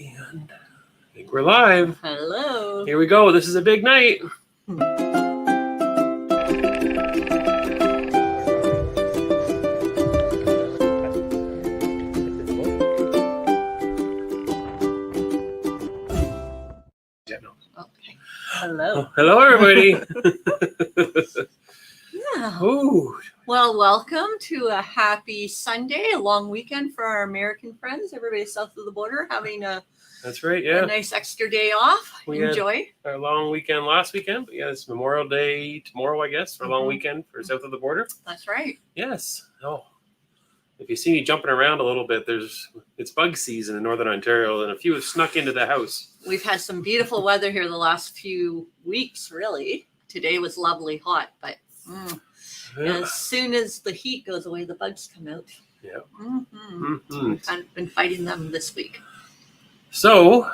And I think we're live. Hello. Here we go. This is a big night. Okay. Hello. Hello, everybody. Yeah. Ooh, Well, welcome to a happy Sunday, a long weekend for our American friends. Everybody south of the border having a that's right. Yeah, nice extra day off. We had Enjoy. our long weekend last weekend. But yeah, it's Memorial Day tomorrow, I guess, for a long Mhm. weekend for south of the border. That's right. Yes. Oh, if you see me jumping around a little bit, it's bug season in Northern Ontario, and a few have snuck into the house. We've had some beautiful weather here the last few weeks, really. Today was lovely hot, but Yeah. as soon as the heat goes away, the bugs come out. Yeah. Mm-hmm. I've been fighting them this week. So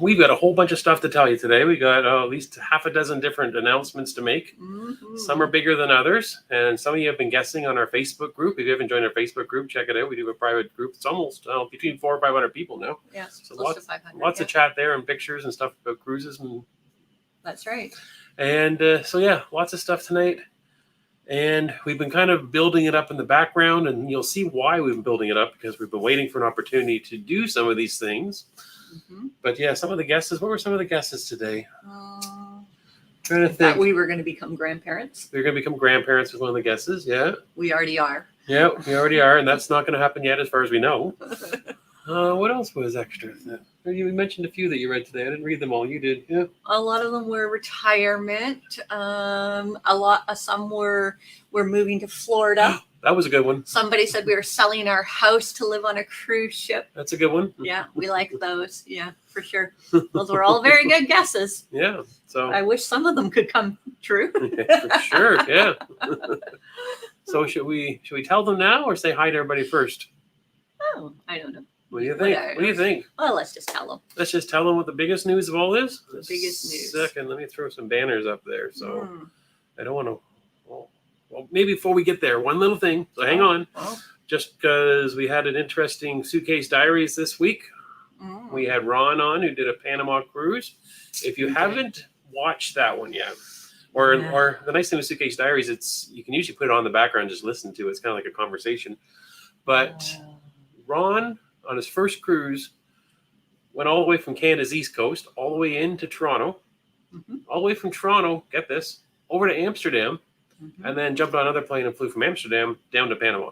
we've got a whole bunch of stuff to tell you today. We got at least half a dozen different announcements to make. Mm-hmm. Some are bigger than others, and some of you have been guessing on our Facebook group. If you haven't joined our Facebook group, check it out. We do a private group. It's almost between 400 or 500 people now. Yes, So close to 500. lots of chat there and pictures and stuff about cruises. That's right. And lots of stuff tonight. And we've been kind of building it up in the background, and you'll see why we've been building it up, because we've been waiting for an opportunity to do some of these things. Mm-hmm. But yeah, some of the guesses. What were some of the guesses today? Trying to think. That we were going to become grandparents. We're going to become grandparents was one of the guesses. Yeah. We already are. Yeah, we already are, and that's not going to happen yet, as far as we know. What else was extra? You mentioned a few that you read today. I didn't read them all. You did, yeah. A lot of them were retirement. Some were moving to Florida. That was a good one. Somebody said we were selling our house to live on a cruise ship. That's a good one. Yeah, we like those. Yeah, for sure. Those were all very good guesses. Yeah. So I wish some of them could come true. For sure. Yeah. So should we tell them now or say hi to everybody first? Oh, I don't know. What do you think? What do you think? Well, let's just tell them. Let's just tell them what the biggest news of all is. The biggest news. Second, let me throw some banners up there. So I don't want to. Well, maybe before we get there, one little thing. So hang on. Just because we had an interesting Suitcase Diaries this week. We had Ron on, who did a Panama cruise. If you haven't watched that one yet, or the nice thing with Suitcase Diaries, you can usually put it on the background, just listen to it. It's kind of like a conversation. But Ron, on his first cruise, went all the way from Canada's East Coast, all the way into Toronto, all the way from Toronto, get this, over to Amsterdam, and then jumped on another plane and flew from Amsterdam down to Panama.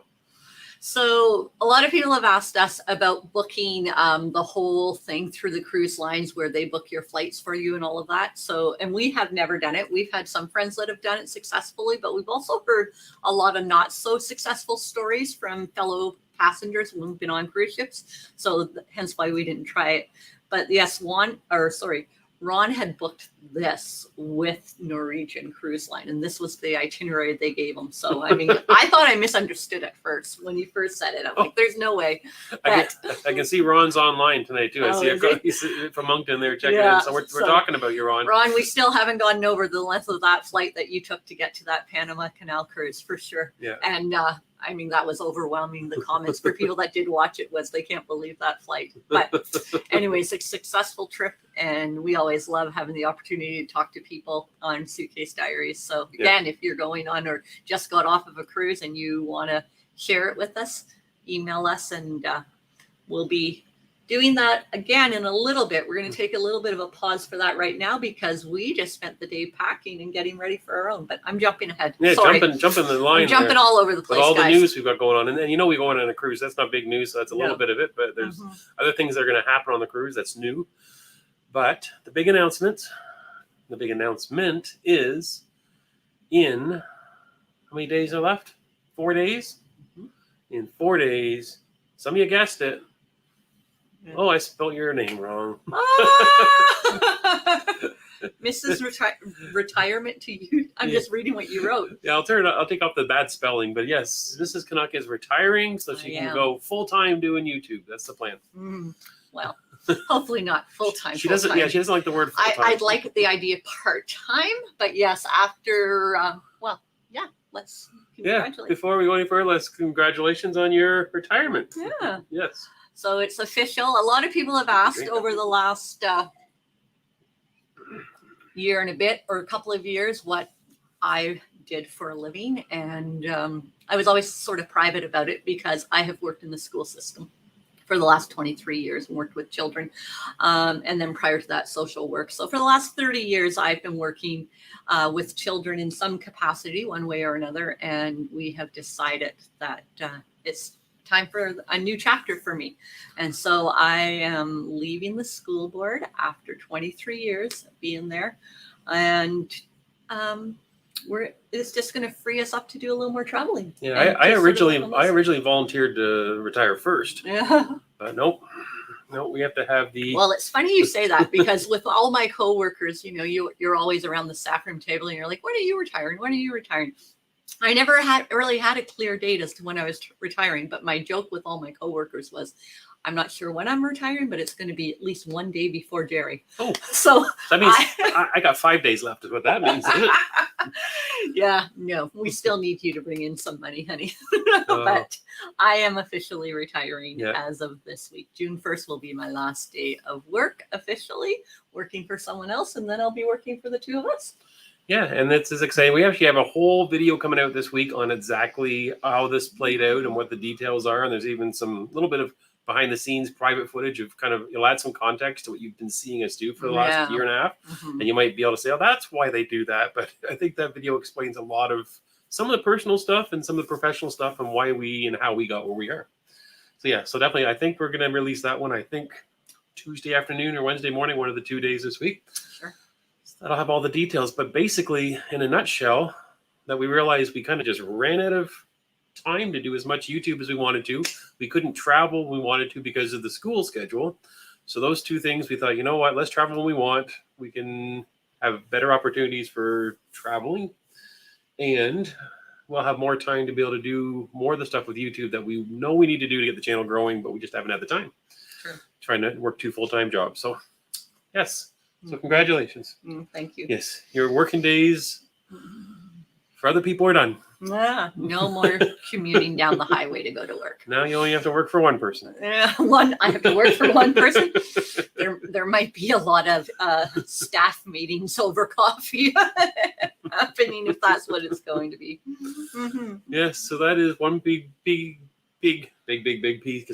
So a lot of people have asked us about booking the whole thing through the cruise lines, where they book your flights for you and all of that. So, and we have never done it. We've had some friends that have done it successfully, but we've also heard a lot of not so successful stories from fellow passengers who've been on cruise ships. So hence why we didn't try it. But yes, Ron had booked this with Norwegian Cruise Line, and this was the itinerary they gave him. So, I mean, I thought I misunderstood at first when you first said it. I'm like, there's no way. I can see Ron's online tonight, too. I see he's from Moncton there checking in. So we're talking about you, Ron. Ron, we still haven't gotten over the length of that flight that you took to get to that Panama Canal cruise, for sure. Yeah. And, I mean, that was overwhelming. The comments for people that did watch it was they can't believe that flight. But anyways, a successful trip. And we always love having the opportunity to talk to people on Suitcase Diaries. So again, if you're going on or just got off of a cruise and you want to share it with us, email us, and we'll be doing that again in a little bit. We're going to take a little bit of a pause for that right now because we just spent the day packing and getting ready for our own. But I'm jumping ahead. Yeah, Sorry. jumping the line. I'm jumping all over the place, with all guys. the news we've got going on. And then, we're going on a cruise. That's not big news. So that's a little bit of it. But there's other things that are going to happen on the cruise that's new. But the big announcement is in, how many days are left? 4 days? In 4 days, some of you guessed it. Oh, I spelled your name wrong. Mrs. Retirement to you. I'm just reading what you wrote. Yeah, I'll take off the bad spelling. But yes, Mrs. Canuck is retiring, so she can go full-time doing YouTube. That's the plan. Well, hopefully not full-time. She doesn't. Yeah, she doesn't like the word full-time. I'd like the idea part-time, but yes, after. Let's congratulate. Yeah. Before we go any further, congratulations on your retirement. Yeah. Yes. So it's official. A lot of people have asked over the last year and a bit or a couple of years what I did for a living. And I was always sort of private about it because I have worked in the school system for the last 23 years and worked with children. And then prior to that, social work. So for the last 30 years, I've been working with children in some capacity, one way or another. And we have decided that it's time for a new chapter for me. And so I am leaving the school board after 23 years of being there. And it's just going to free us up to do a little more traveling. Yeah, I originally volunteered to retire first. Yeah. But nope, we have to have the. Well, it's funny you say that because with all my coworkers, you're always around the staff room table and you're like, when are you retiring? When are you retiring? I never really had a clear date as to when I was retiring, but my joke with all my coworkers was, I'm not sure when I'm retiring, but it's going to be at least one day before Jerry. Oh, so that means I got 5 days left is what that means, isn't it? Yeah, no, we still need you to bring in some money, honey. But I am officially retiring as of this week. June 1st will be my last day of work officially, working for someone else, and then I'll be working for the two of us. Yeah, and this is exciting. We actually have a whole video coming out this week on exactly how this played out and what the details are. And there's even some little bit of behind the scenes private footage of kind of, it'll add some context to what you've been seeing us do for the last year and a half. Mm-hmm. And you might be able to say, oh, that's why they do that. But I think that video explains a lot of some of the personal stuff and some of the professional stuff and why we and how we got where we are. So yeah, so definitely, I think we're going to release that one, I think Tuesday afternoon or Wednesday morning, one of the 2 days this week. Sure. So that'll have all the details. But basically, in a nutshell, that we realized we kind of just ran out of time to do as much YouTube as we wanted to. We couldn't travel when we wanted to because of the school schedule. So those two things, we thought, you know what, let's travel when we want. We can have better opportunities for traveling, and we'll have more time to be able to do more of the stuff with YouTube that we know we need to do to get the channel growing, but we just haven't had the time. Sure. Trying to work 2 full-time jobs. So yes. So congratulations. Thank you. Yes. Your working days for other people are done. Yeah, no more commuting down the highway to go to work. Now you only have to work for one person. Yeah, I have to work for one person. There might be a lot of staff meetings over coffee happening if that's what it's going to be. Mm-hmm. Yes, so that is one big piece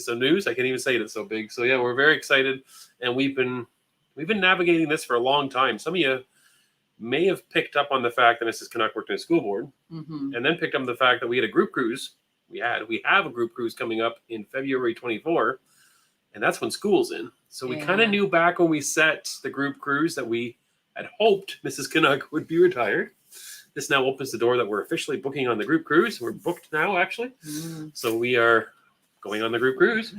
of news. I can't even say it, it's so big. So yeah, we're very excited, and we've been navigating this for a long time. Some of you may have picked up on the fact that Mrs. Canuck worked in a school board, and then picked up on the fact that we had a group cruise. We have a group cruise coming up in February 24, and that's when school's in. So we kind of knew back when we set the group cruise that we had hoped Mrs. Canuck would be retired. This now opens the door that we're officially booking on the group cruise. We're booked now, actually. So we are going on the group cruise.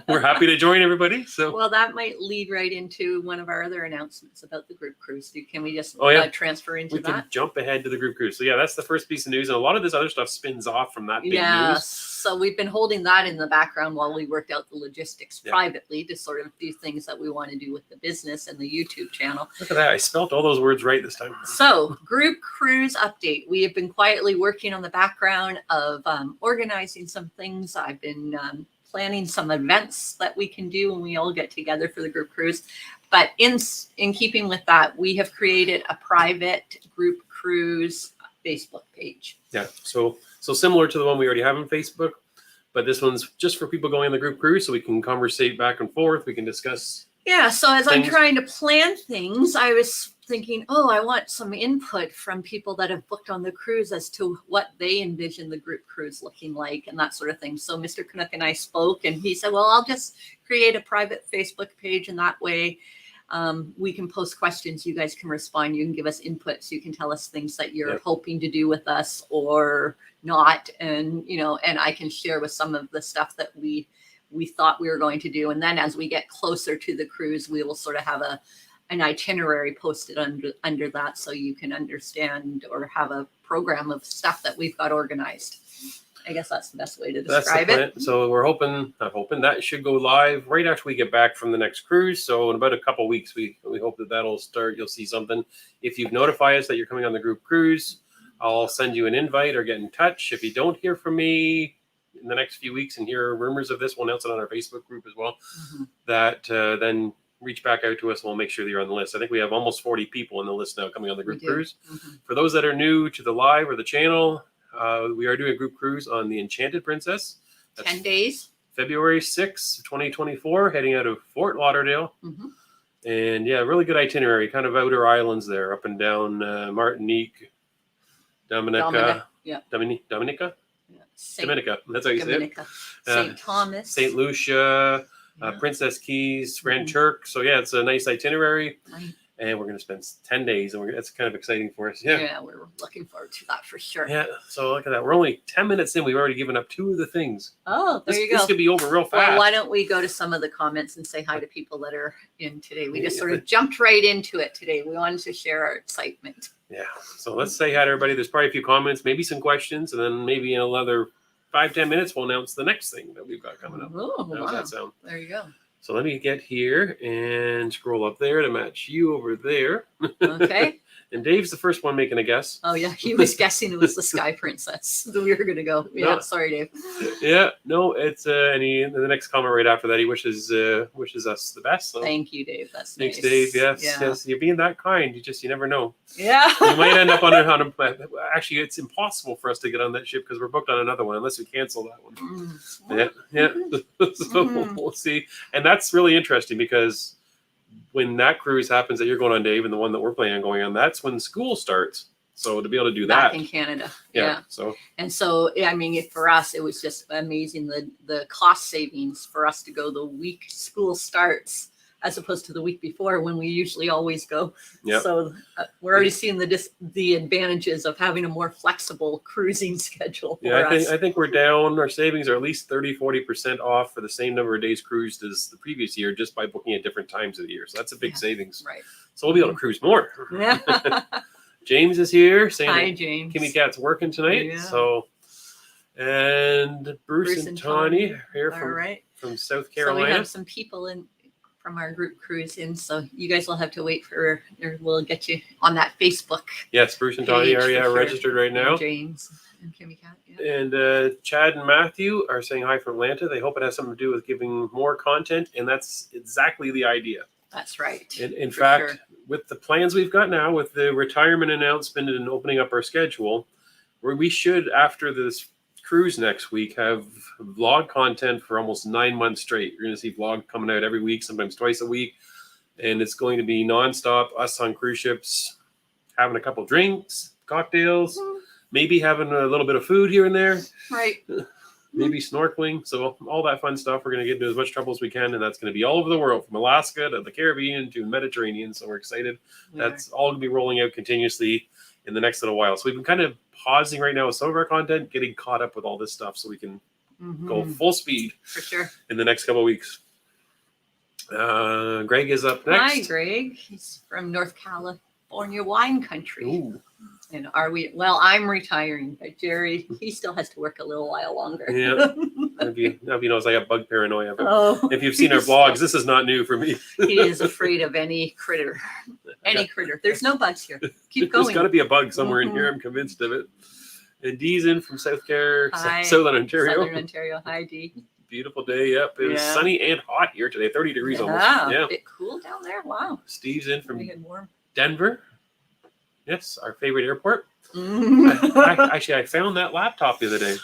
We're happy to join everybody. So well, that might lead right into one of our other announcements about the group cruise. Can we just transfer into that? We can jump ahead to the group cruise. So yeah, that's the first piece of news, and a lot of this other stuff spins off from that big news. So we've been holding that in the background while we worked out the logistics privately to sort of do things that we want to do with the business and the YouTube channel. Look at that. I spelt all those words right this time. So group cruise update. We have been quietly working on the background of organizing some things. I've been planning some events that we can do when we all get together for the group cruise. But in keeping with that, we have created a private group cruise Facebook page. Yeah, so similar to the one we already have on Facebook, but this one's just for people going on the group cruise, so we can conversate back and forth. We can discuss. Yeah, so as I'm trying to plan things, I was thinking, I want some input from people that have booked on the cruise as to what they envision the group cruise looking like and that sort of thing. So Mr. Canuck and I spoke, and he said, well, I'll just create a private Facebook page, and that way we can post questions. You guys can respond. You can give us input. So you can tell us things that you're hoping to do with us or not. And, and I can share with some of the stuff that we thought we were going to do. And then as we get closer to the cruise, we will sort of have an itinerary posted under that, so you can understand or have a program of stuff that we've got organized. I guess that's the best way to describe it. So we're hoping that should go live right after we get back from the next cruise. So in about a couple of weeks, we hope that'll start. You'll see something. If you've notified us that you're coming on the group cruise, I'll send you an invite or get in touch. If you don't hear from me, in the next few weeks and hear rumors of this, we'll announce it on our Facebook group as well. That then reach back out to us and we'll make sure that you're on the list. I think we have almost 40 people on the list now coming on the group cruise. For those that are new to the live or the channel, we are doing a group cruise on the Enchanted Princess. That's 10 days. February 6th, 2024, heading out of Fort Lauderdale. And yeah, really good itinerary, kind of outer islands there, up and down Martinique, Dominica. Dominica? Dominica, that's how you say it. St. Thomas. St. Lucia, Princess Keys, Grand Turk. So yeah, it's a nice itinerary. And we're going to spend 10 days, and that's kind of exciting for us. Yeah, we're looking forward to that for sure. Yeah, so look at that. We're only 10 minutes in. We've already given up 2 of the things. Oh, there you go. This could be over real fast. Well, why don't we go to some of the comments and say hi to people that are in today? We just sort of jumped right into it today. We wanted to share our excitement. Yeah, so let's say hi to everybody. There's probably a few comments, maybe some questions, and then maybe in another 5-10 minutes, we'll announce the next thing that we've got coming up. Oh, How does that sound? There you go. So let me get here and scroll up there to match you over there. Okay. And Dave's the first one making a guess. Oh, yeah. He was guessing it was the Sky Princess that we were going to go. Yeah. No. Sorry, Dave. Yeah. No, it's and the next comment right after that, he wishes us the best. So. Thank you, Dave. That's Thanks, nice. Dave. Yes. You're being that kind. You never know. Yeah. We might end up on a actually, it's impossible for us to get on that ship because we're booked on another one unless we cancel that one. Yeah. So we'll see. And that's really interesting because when that cruise happens that you're going on, Dave, and the one that we're planning on going on, that's when school starts. So to be able to do back that in Canada. Yeah. So I mean, for us, it was just amazing the cost savings for us to go the week school starts as opposed to the week before when we usually always go. Yep. So we're already seeing the advantages of having a more flexible cruising schedule for us. I think we're down. Our savings are at least 30-40% off for the same number of days cruised as the previous year just by booking at different times of the year. So that's a big savings. Right. So we'll be able to cruise more. Yeah. James is here saying hi, James. Kimmy Cat's working tonight. Yeah. So and Bruce and Tawny here from South Carolina. So we have some people from our group cruise in, so you guys will have to wait or we'll get you on that Facebook. Yes, Bruce and Tawny are registered right now. James and Kimmy Cat. Yeah. And Chad and Matthew are saying hi from Atlanta. They hope it has something to do with giving more content, and that's exactly the idea. That's right. In fact, with the plans we've got now, with the retirement announcement and opening up our schedule, where we should, after this cruise next week, have vlog content for almost 9 months straight. You're going to see vlog coming out every week, sometimes twice a week, and it's going to be nonstop. Us on cruise ships, having a couple drinks, cocktails, maybe having a little bit of food here and there, right? Maybe snorkeling. So all that fun stuff. We're going to get into as much trouble as we can, and that's going to be all over the world, from Alaska to the Caribbean to Mediterranean. So we're excited. That's all going to be rolling out continuously in the next little while. So we've been kind of pausing right now with some of our content, getting caught up with all this stuff so we can go full speed for sure in the next couple of weeks. Greg is up next. Hi, Greg. He's from North California wine country. Ooh. And I'm retiring, but Jerry, he still has to work a little while longer. Yeah. Nobody knows I got bug paranoia. But if you've seen our vlogs, this is not new for me. He is afraid of any critter. Critter. There's no bugs here. Keep going. There's got to be a bug somewhere in here. I'm convinced of it. And Dee's in from Southern Ontario. Southern Ontario. Hi, Dee. Beautiful day. Yep. It was sunny and hot here today. 30 degrees almost. Yeah. A bit cool down there. Wow. Steve's in from Denver. Yes, our favorite airport. I found that laptop the other day.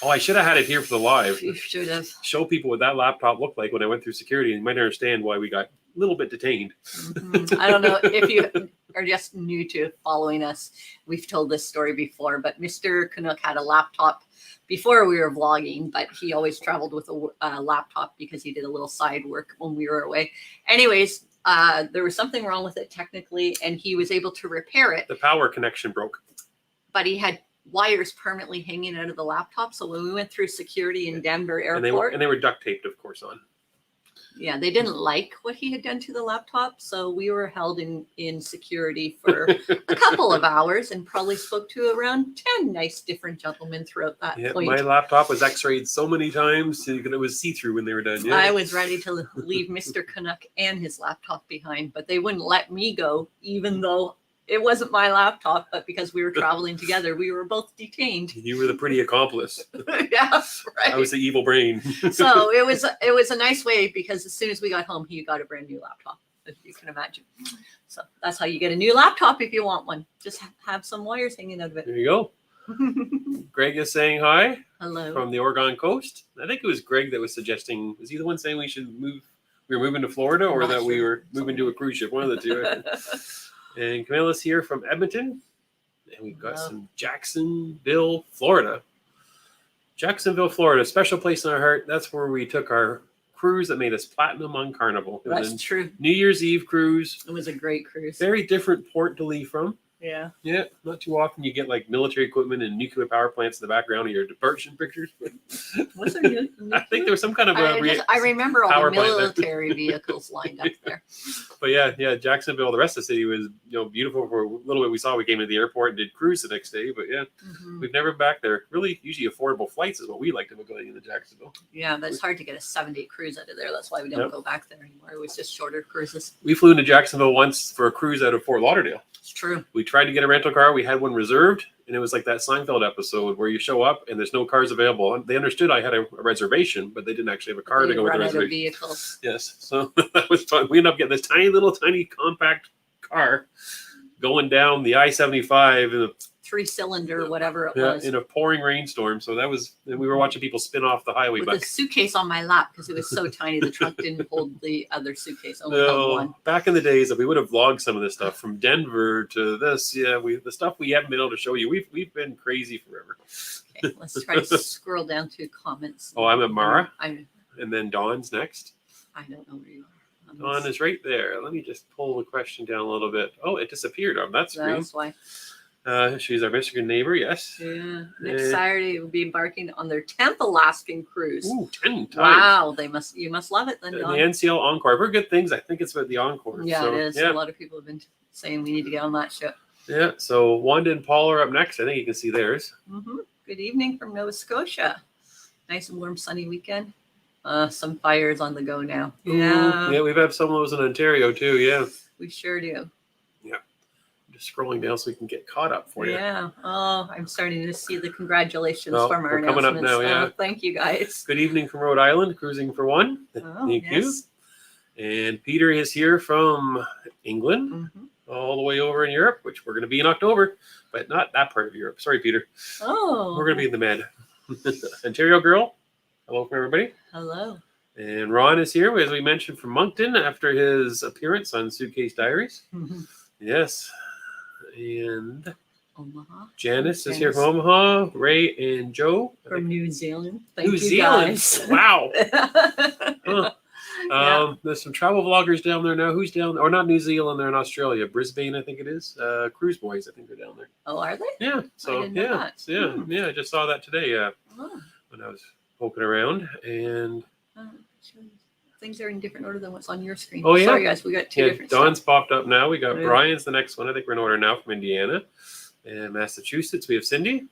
Oh, I should have had it here for the live. You should have. Show people what that laptop looked like when I went through security, and you might understand why we got a little bit detained. I don't know if you are just new to following us. We've told this story before, but Mr. Canuck had a laptop before we were vlogging, but he always traveled with a laptop because he did a little side work when we were away. Anyways, there was something wrong with it technically, and he was able to repair it. The power connection broke. But he had wires permanently hanging out of the laptop. So when we went through security in Denver airport. And they were duct taped, of course, on. Yeah, they didn't like what he had done to the laptop. So we were held in security for a couple of hours and probably spoke to around 10 nice different gentlemen throughout that point. My laptop was x-rayed so many times. It was see-through when they were done. Yeah. I was ready to leave Mr. Canuck and his laptop behind, but they wouldn't let me go, even though It wasn't my laptop, but because we were traveling together, we were both detained. You were the pretty accomplice. Yeah, right. I was the evil brain. So it was a nice way, because as soon as we got home, he got a brand new laptop, if you can imagine. So that's how you get a new laptop if you want one. Just have some wires hanging out of it. There you go. Greg is saying hi Hello. from the Oregon coast. I think it was Greg that was suggesting. Was he the one saying we should move? We were moving to Florida, or Not that we sure. were moving to a cruise ship? One of the two. I think. And Camilla's here from Edmonton. And we've got some Jacksonville, Florida. Jacksonville, Florida, special place in our heart. That's where we took our cruise that made us platinum on Carnival. It was That's a true. New Year's Eve cruise. It was a great cruise. Very different port to leave from. Yeah. Yeah, not too often you get like military equipment and nuclear power plants in the background of your departure pictures. But Was there I think there was some kind of I remember all power the plant there. military vehicles lined up there. But yeah, Jacksonville. The rest of the city was beautiful for a little bit. We saw we came to the airport and did cruise the next day. But yeah, we've never been back there. Really, usually affordable flights is what we like to go into Jacksonville. Yeah, but it's hard to get a 7-day cruise out of there. That's why we don't go back there anymore. It was just shorter cruises. We flew into Jacksonville once for a cruise out of Fort Lauderdale. It's true. We tried to get a rental car. We had one reserved, and it was like that Seinfeld episode where you show up and there's no cars available. And they understood I had a reservation, but they didn't actually have a car to go with the reservation. Vehicles. Yes, so that was fun. We ended up getting this tiny compact car going down the I-75 in a 3-cylinder, whatever it was. in a pouring rainstorm. So that was, and we were watching people spin off the highway. With But a suitcase on my lap because it was so tiny. The trunk didn't hold the other suitcase. Only held one. Back in the days, if we would have vlogged some of this stuff from Denver to this, the stuff we haven't been able to show you, we've been crazy forever. Okay, let's try to scroll down to comments. Oh, I'm at Mara, and then Dawn's next. I don't know where you are. Dawn is right there. Let me just pull the question down a little bit. Oh, it disappeared on that screen. That's why. She's our Michigan neighbor, yes. Yeah. Next Saturday, we'll be embarking on their 10th Alaskan cruise. Ooh, 10 times. Wow, you must love it then, The Dawn. NCL Encore. I've heard good things. I think it's about the Encore. Yeah, so, it is. Yeah. A lot of people have been saying we need to get on that ship. Yeah, so Wanda and Paul are up next. I think you can see theirs. Good evening from Nova Scotia. Nice and warm, sunny weekend. Some fires on the go now. Yeah. Yeah, we've had some of those in Ontario too. Yeah. We sure do. Yeah. Just scrolling down so we can get caught up for you. Yeah. Oh, I'm starting to see the congratulations Oh, from our we're coming up announcements. now, yeah. Thank you guys. Good evening from Rhode Island, cruising for one. Oh, Thank yes. you. And Peter is here from England, all the way over in Europe, which we're going to be in October, but not that part of Europe. Sorry, Peter. Oh. We're going to be in the Med. Ontario girl. Hello from everybody. Hello. And Ron is here, as we mentioned, from Moncton after his appearance on Suitcase Diaries. Yes. And Omaha. Janice is here from Omaha. Ray and Joe. From New Zealand. Thank New you Zealand. guys. Wow. Huh. Yeah. There's some travel vloggers down there now. Who's down there? Or not New Zealand, they're in Australia. Brisbane, I think it is. Cruise Boys, I think they're down there. Oh, are they? Yeah. So didn't know that. yeah, I just saw that today. Oh. When I was poking around. And Things are in different order than what's on your screen. Oh, yeah. Sorry, guys. We got two different Dawn's popped up now. We got Yeah. Brian's the next one. I think we're in order now from Indiana. And Massachusetts, we have Cindy.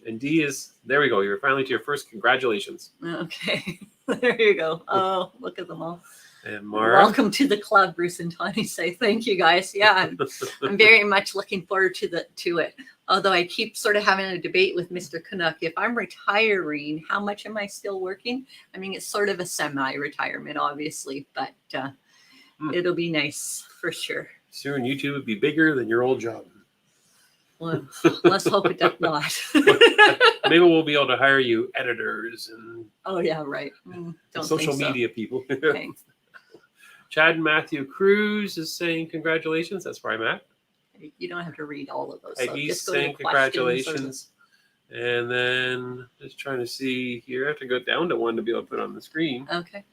And D is, there we go. You're finally to your first. Congratulations. Okay. There you go. Oh, look at them all. And Mara. Welcome to the club, Bruce and Tony say. Thank you, guys. Yeah, I'm very much looking forward to it. Although I keep sort of having a debate with Mr. Canuck. If I'm retiring, how much am I still working? I mean, it's sort of a semi-retirement, obviously, but it'll be nice for sure. Soon YouTube will be bigger than your old job. Well, let's hope it does not. Maybe we'll be able to hire you editors and Oh, yeah, right. Don't social think so. media people. Okay. Chad and Matthew Cruz is saying congratulations. That's where I'm at. You don't have to read all of those. So Peggy's just go to the saying questions or the- congratulations. And then just trying to see here. I have to go down to one to be able to put it on the screen. Okay.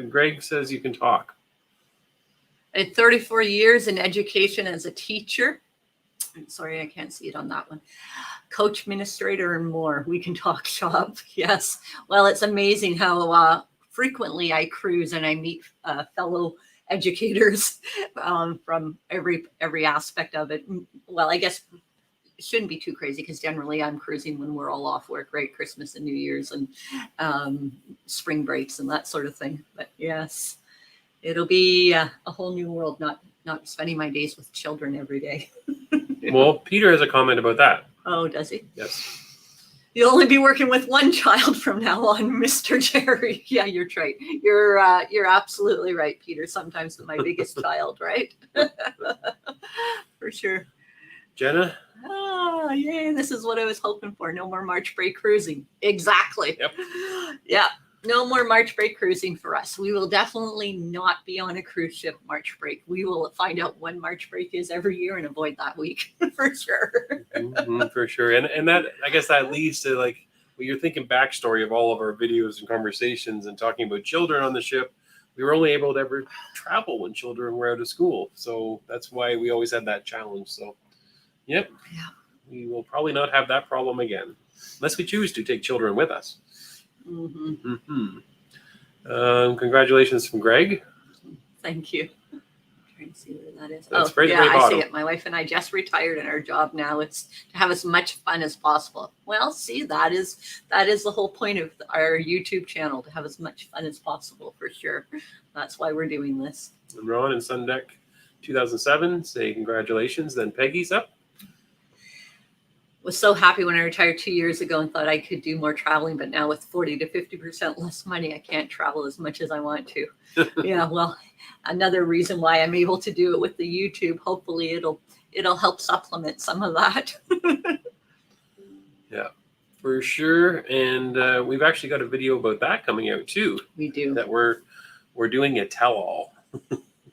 Greg says you can talk. I had 34 years in education as a teacher. I'm sorry, I can't see it on that one. Coach, administrator, and more. We can talk shop. Yes. Well, it's amazing how frequently I cruise and I meet fellow educators from every aspect of it. Well, I guess it shouldn't be too crazy because generally I'm cruising when we're all off work, right? Christmas and New Year's and spring breaks and that sort of thing. But yes. It'll be a whole new world, not not spending my days with children every day. Well, Peter has a comment about that. Oh, does he? Yes. You'll only be working with one child from now on, Mr. Jerry. Yeah, you're right. You're absolutely right, Peter. Sometimes my biggest child, right? For sure. Jenna? Oh, yay. This is what I was hoping for. No more March break cruising. Exactly. Yep. Yeah. No more March break cruising for us. We will definitely not be on a cruise ship March break. We will find out when March break is every year and avoid that week for sure. For sure. And that, I guess that leads to like, when you're thinking backstory of all of our videos and conversations and talking about children on the ship, we were only able to ever travel when children were out of school. So that's why we always had that challenge. So, yep. Yeah. We will probably not have that problem again, unless we choose to take children with us. Congratulations from Greg. Thank you. I'm trying to see where that is. That's right, yeah, right I bottom. see it. My wife and I just retired, and our job now is to have as much fun as possible. Well, see, that is the whole point of our YouTube channel, to have as much fun as possible, for sure. That's why we're doing this. And Ron and Sundeck 2007 say congratulations. Then Peggy's up. Was so happy when I retired 2 years ago and thought I could do more traveling, but now with 40 to 50% less money, I can't travel as much as I want to. Yeah, well, another reason why I'm able to do it with the YouTube. Hopefully it'll help supplement some of that. Yeah, for sure. And we've actually got a video about that coming out too. We do. That we're doing a tell-all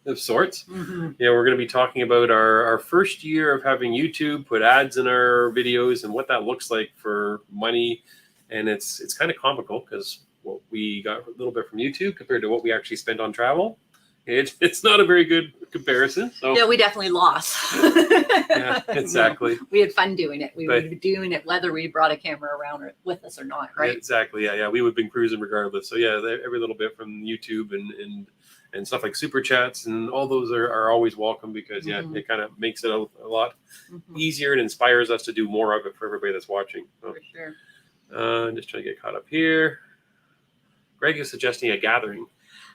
of sorts. Mm-hmm. Yeah, we're going to be talking about our first year of having YouTube, put ads in our videos, and what that looks like for money. And it's kind of comical because what we got a little bit from YouTube compared to what we actually spent on travel, it's not a very good comparison. So Yeah, we definitely lost. yeah, exactly. We had fun doing it. We would be doing it whether we brought a camera around with us or not, right? Exactly. Yeah. We would have been cruising regardless. So yeah, every little bit from YouTube and stuff like super chats and all those are always welcome because it kind of makes it a lot easier and inspires us to do more of it for everybody that's watching. So, for sure. I'm just trying to get caught up here. Greg is suggesting a gathering.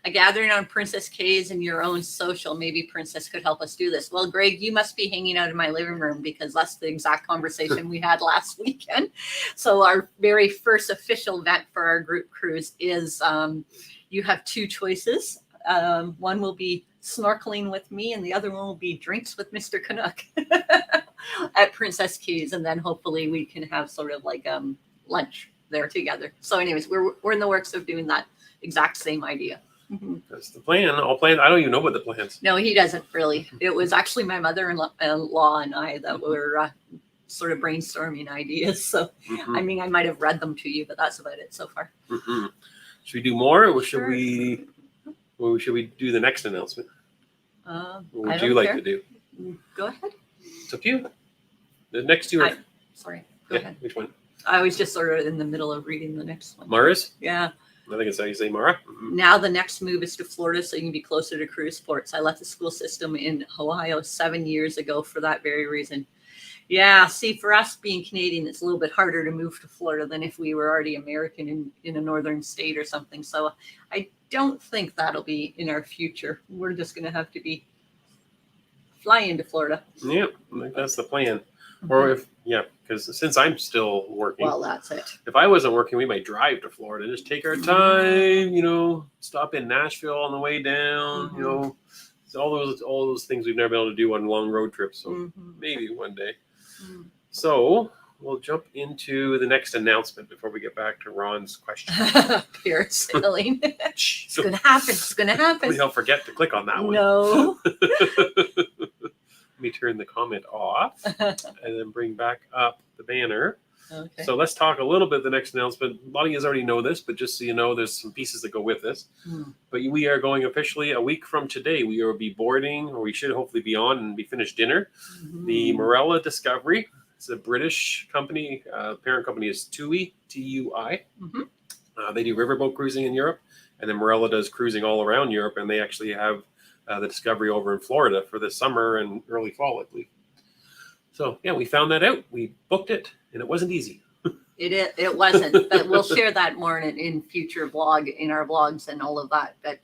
A gathering on Princess K's and your own social. Maybe Princess could help us do this. Well, Greg, you must be hanging out in my living room because that's the exact conversation we had last weekend. So our very first official event for our group cruise is you have two choices. One will be snorkeling with me and the other one will be drinks with Mr. Canuck at Princess Keys. And then hopefully we can have sort of like lunch there together. So anyways, we're in the works of doing that exact same idea. That's the plan. All plans. I don't even know what the plans. No, he doesn't really. It was actually my mother-in-law and I that were sort of brainstorming ideas. So, I mean, I might have read them to you, but that's about it so far. Should we do more or should Sure. should we do the next announcement? What would I you don't like care. to do? Go ahead. It's up to you. The next two are Sorry. Go ahead. Which one? I was just sort of in the middle of reading the next one. Mara's? Yeah. I think it's how you say Mara. Now the next move is to Florida so you can be closer to cruise ports. I left the school system in Ohio 7 years ago for that very reason. Yeah, see, for us being Canadian, it's a little bit harder to move to Florida than if we were already American in a northern state or something. So I don't think that'll be in our future. We're just going to have to be flying to Florida. Yeah, I think that's the plan. Or because since I'm still working, Well, that's it. if I wasn't working, we might drive to Florida, just take our time, stop in Nashville on the way down, so all those things we've never been able to do on long road trips. So maybe one day. So we'll jump into the next announcement before we get back to Ron's question. Pure sailing. It's going to happen. It's going to happen. Maybe I'll forget to click on that one. No. Let me turn the comment off and then bring back up the banner. Okay. So let's talk a little bit the next announcement. A lot of you already know this, but just so you know, there's some pieces that go with this. But we are going officially a week from today. We will be boarding, or we should hopefully be on and be finished dinner. The Marella Discovery. It's a British company. Parent company is TUI, T-U-I. They do riverboat cruising in Europe, and then Marella does cruising all around Europe, and they actually have the Discovery over in Florida for the summer and early fall, I believe. So yeah, we found that out. We booked it, and it wasn't easy. It wasn't, but we'll share that more in future in our vlogs and all of that. But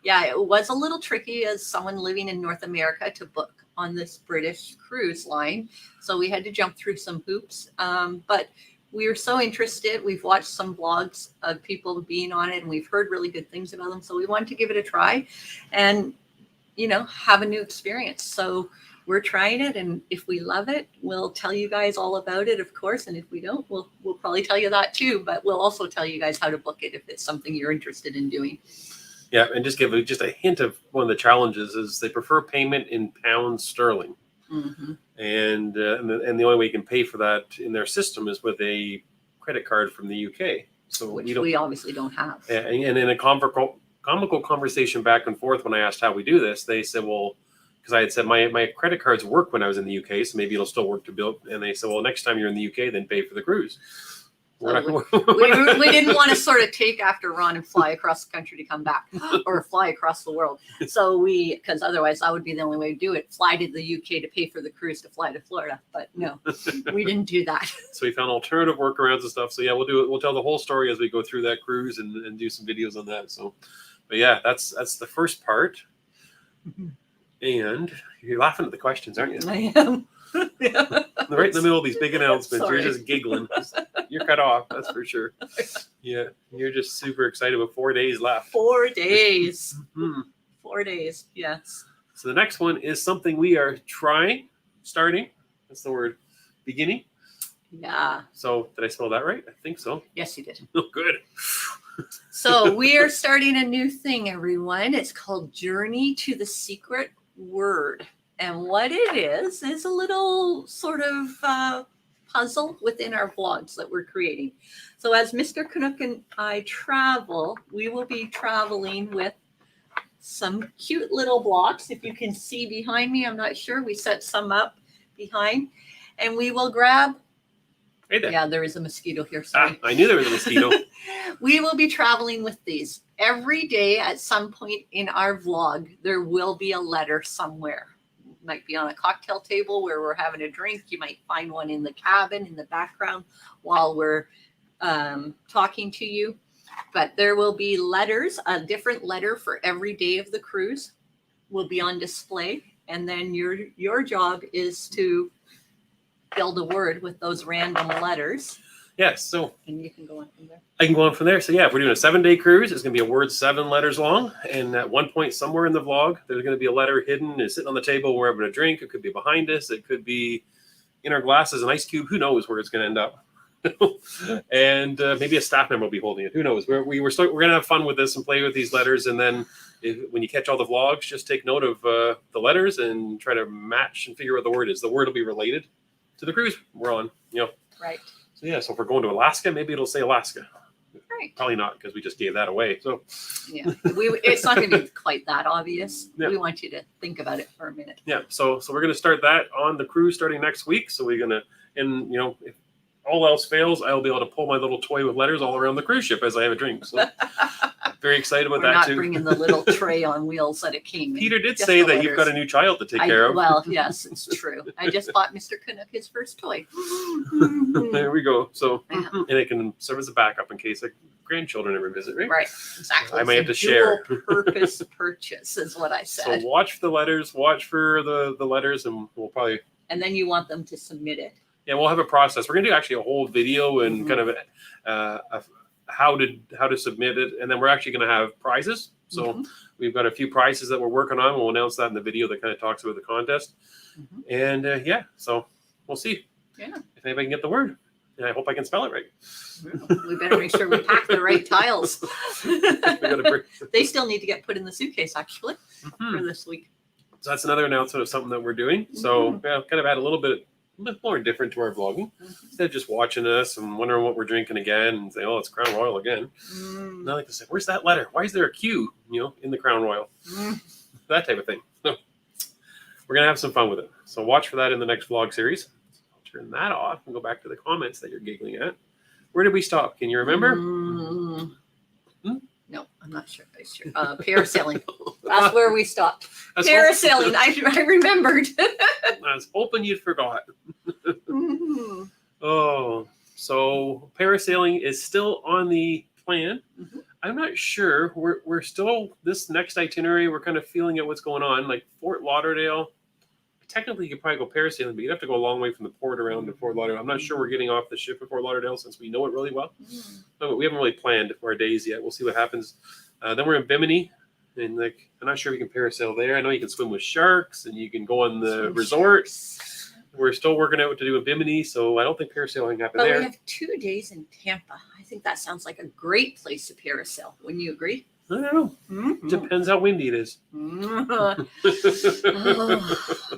Yeah, it was a little tricky as someone living in North America to book on this British cruise line. So we had to jump through some hoops. But we were so interested. We've watched some blogs of people being on it and we've heard really good things about them. So we wanted to give it a try and, have a new experience. So we're trying it. And if we love it, we'll tell you guys all about it, of course. And if we don't, we'll probably tell you that too. But we'll also tell you guys how to book it if it's something you're interested in doing. Yeah, and just give just a hint of one of the challenges is they prefer payment in pounds sterling. Mm-hmm. And the only way you can pay for that in their system is with a credit card from the UK. So which we obviously don't have. And in a comical conversation back and forth when I asked how we do this, they said, well, because I had said my credit cards work when I was in the UK, so maybe it'll still work to build. And they said, well, next time you're in the UK, then pay for the cruise. So we didn't want to sort of take after Ron and fly across the country to come back or fly across the world. So because otherwise that would be the only way to do it. Fly to the UK to pay for the cruise to fly to Florida. But no, we didn't do that. So we found alternative workarounds and stuff. So yeah, we'll do it. We'll tell the whole story as we go through that cruise and do some videos on that. So, but yeah, that's the first part. And you're laughing at the questions, aren't you? I am. Yeah. Right in the middle of these big announcements, Sorry. You're just giggling. You're cut off, that's for sure. Yeah, you're just super excited with 4 days left. 4 days. Mm-hmm. 4 days, yes. So the next one is something we are starting. That's the word, beginning. Yeah. So did I spell that right? I think so. Yes, you did. Oh, good. So we are starting a new thing, everyone. It's called Journey to the Secret Word. And what it is a little sort of puzzle within our vlogs that we're creating. So as Mr. Canuck and I travel, we will be traveling with some cute little blocks. If you can see behind me, I'm not sure. We set some up behind. And we will grab... Right there. Yeah, there is a mosquito here. Sorry. I knew there was a mosquito. We will be traveling with these. Every day at some point in our vlog, there will be a letter somewhere. Might be on a cocktail table where we're having a drink. You might find one in the cabin in the background while we're talking to you. But there will be letters, a different letter for every day of the cruise will be on display. And then your job is to build a word with those random letters. Yes, so and you can go on from there. I can go on from there. So yeah, if we're doing a 7-day cruise, it's going to be a word 7 letters long. And at one point somewhere in the vlog, there's going to be a letter hidden. It's sitting on the table. We're having a drink. It could be behind us. It could be in our glasses, an ice cube. Who knows where it's going to end up? And maybe a staff member will be holding it. Who knows? We're going to have fun with this and play with these letters. And then when you catch all the vlogs, just take note of the letters and try to match and figure out what the word is. The word will be related to the cruise we're on. Right. So yeah, so if we're going to Alaska, maybe it'll say Alaska. Right. Probably not, because we just gave that away. So yeah, it's not going to be quite that obvious. Yeah. We want you to think about it for a minute. Yeah, so we're going to start that on the cruise starting next week. So we're going to, and if all else fails, I'll be able to pull my little toy with letters all around the cruise ship as I have a drink. So very excited about We're that not too. bringing the little tray on wheels that it came in. Peter did Just say the that you've got a new child to take care of. Well, yes, it's true. I just bought Mr. Canuck his first toy. There we go. So, Yeah. and it can serve as a backup in case grandchildren ever visit, right? Right, exactly. I might have It's to a share. dual-purpose purchase is what I So said. watch for the letters, watch for the letters, and we'll probably And then you want them to submit it. yeah, we'll have a process. We're gonna do actually a whole video and kind of how to submit it, and then we're actually gonna have prizes. So we've got a few prizes that we're working on. We'll announce that in the video that kind of talks about the contest. And yeah, so we'll see. Yeah. If anybody can get the word, and I hope I can spell it right. We better make sure we pack the right tiles. We gotta They still need to get put in the suitcase actually for this week. So that's another announcement of something that we're doing. So yeah, kind of add a little bit more different to our vlogging instead of just watching us and wondering what we're drinking again and say, oh, it's Crown Royal again. And I like to say, where's that letter? Why is there a Q, in the Crown Royal? That type of thing. So we're going to have some fun with it. So watch for that in the next vlog series. I'll turn that off and go back to the comments that you're giggling at. Where did we stop? Can you remember? No, I'm not sure. Parasailing. That's where we stopped. That's Parasailing. I remembered. I was hoping you'd forgot. Oh, so parasailing is still on the plan. I'm not sure. We're still this next itinerary. We're kind of feeling out what's going on. Like Fort Lauderdale. Technically, you could probably go parasailing, but you'd have to go a long way from the port around to Fort Lauderdale. I'm not sure we're getting off the ship at Fort Lauderdale since we know it really well. But we haven't really planned for our days yet. We'll see what happens. Then we're in Bimini, and like I'm not sure we can parasail there. I know you can swim with sharks, and you can go on the resort. We're still working out what to do in Bimini, so I don't think parasailing happen there. We have 2 days in Tampa. I think that sounds like a great place to parasail. Wouldn't you agree? I don't know. Mm-hmm. Depends how windy it is. Oh,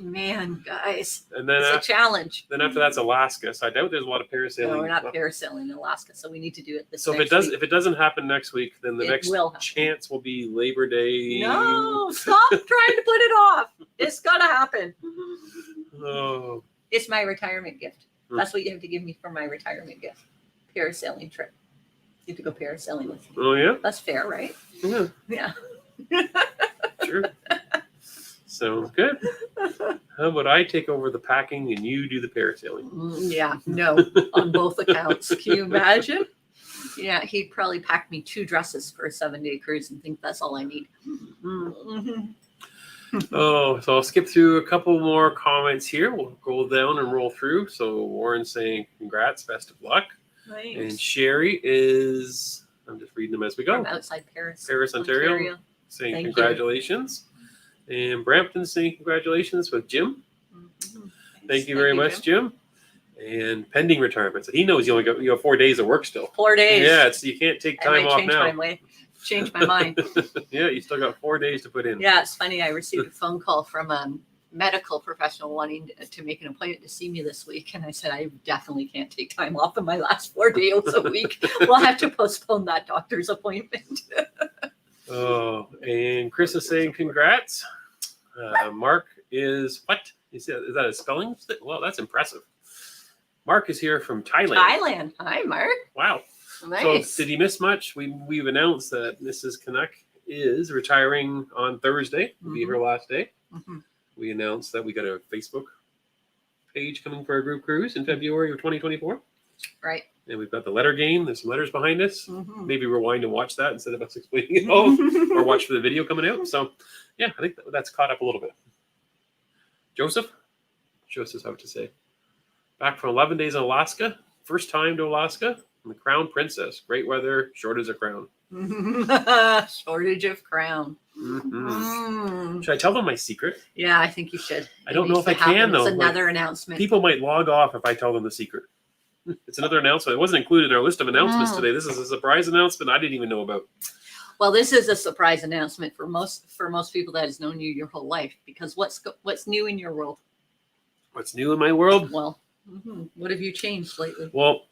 man, guys. And then it's a challenge. Then after that's Alaska. So I doubt there's a lot of parasailing. No, we're not parasailing in Alaska, so we need to do it this So next if week. it doesn't happen next week, then the next chance will be Labor Day. No, stop trying to put it off. It's gonna happen. Oh. It's my retirement gift. That's what you have to give me for my retirement gift. Parasailing trip. You have to go parasailing with me. Oh yeah? That's fair, right? Yeah. Yeah. Sure. Sounds good. How about I take over the packing and you do the parasailing? Yeah, no, on both accounts. Can you imagine? Yeah, he'd probably pack me 2 dresses for a 7-day cruise and think that's all I need. Mm-hmm. Oh, so I'll skip through a couple more comments here. We'll go down and roll through. So Warren's saying congrats, best of luck. Nice. And Sherry is, I'm just reading them as we go. From outside Paris. Paris, Ontario. Saying Thank congratulations. You. And Brampton saying congratulations with Jim. Mm-hmm. Thank you very much, Jim. And pending retirement. So he knows you only got 4 days of work still. 4 days. Yeah, you can't take time off now. Change my mind. Yeah, you still got 4 days to put in. Yeah, it's funny. I received a phone call from a medical professional wanting to make an appointment to see me this week. And I said, I definitely can't take time off in my last 4 days a week. We'll have to postpone that doctor's appointment. Oh, and Chris is saying congrats. Mark is, what? Is that a spelling? Well, that's impressive. Mark is here from Thailand. Thailand. Hi, Mark. Wow. Nice. So did he miss much? We've announced that Mrs. Canuck is retiring on Thursday. Will be her last day. Mm-hmm. We announced that we got a Facebook page coming for our group cruise in February of 2024. Right. And we've got the letter game. There's some letters behind us. Mm-hmm. Maybe rewind and watch that instead of us explaining it all, or watch for the video coming out. So, yeah, I think that's caught up a little bit. Joseph has how to say. Back from 11 days in Alaska. First time to Alaska. And the Crown Princess. Great weather. Shortage of crown. Shortage of crown. Mm-hmm. Should I tell them my secret? Yeah, I think you should. I don't know if I can, though. It's another announcement. People might log off if I tell them the secret. It's another announcement. It wasn't included in our list of announcements today. This is a surprise announcement I didn't even know about. Well, this is a surprise announcement for most people that has known you your whole life. Because what's new in your world? What's new in my world? Well, what have you changed lately? Well,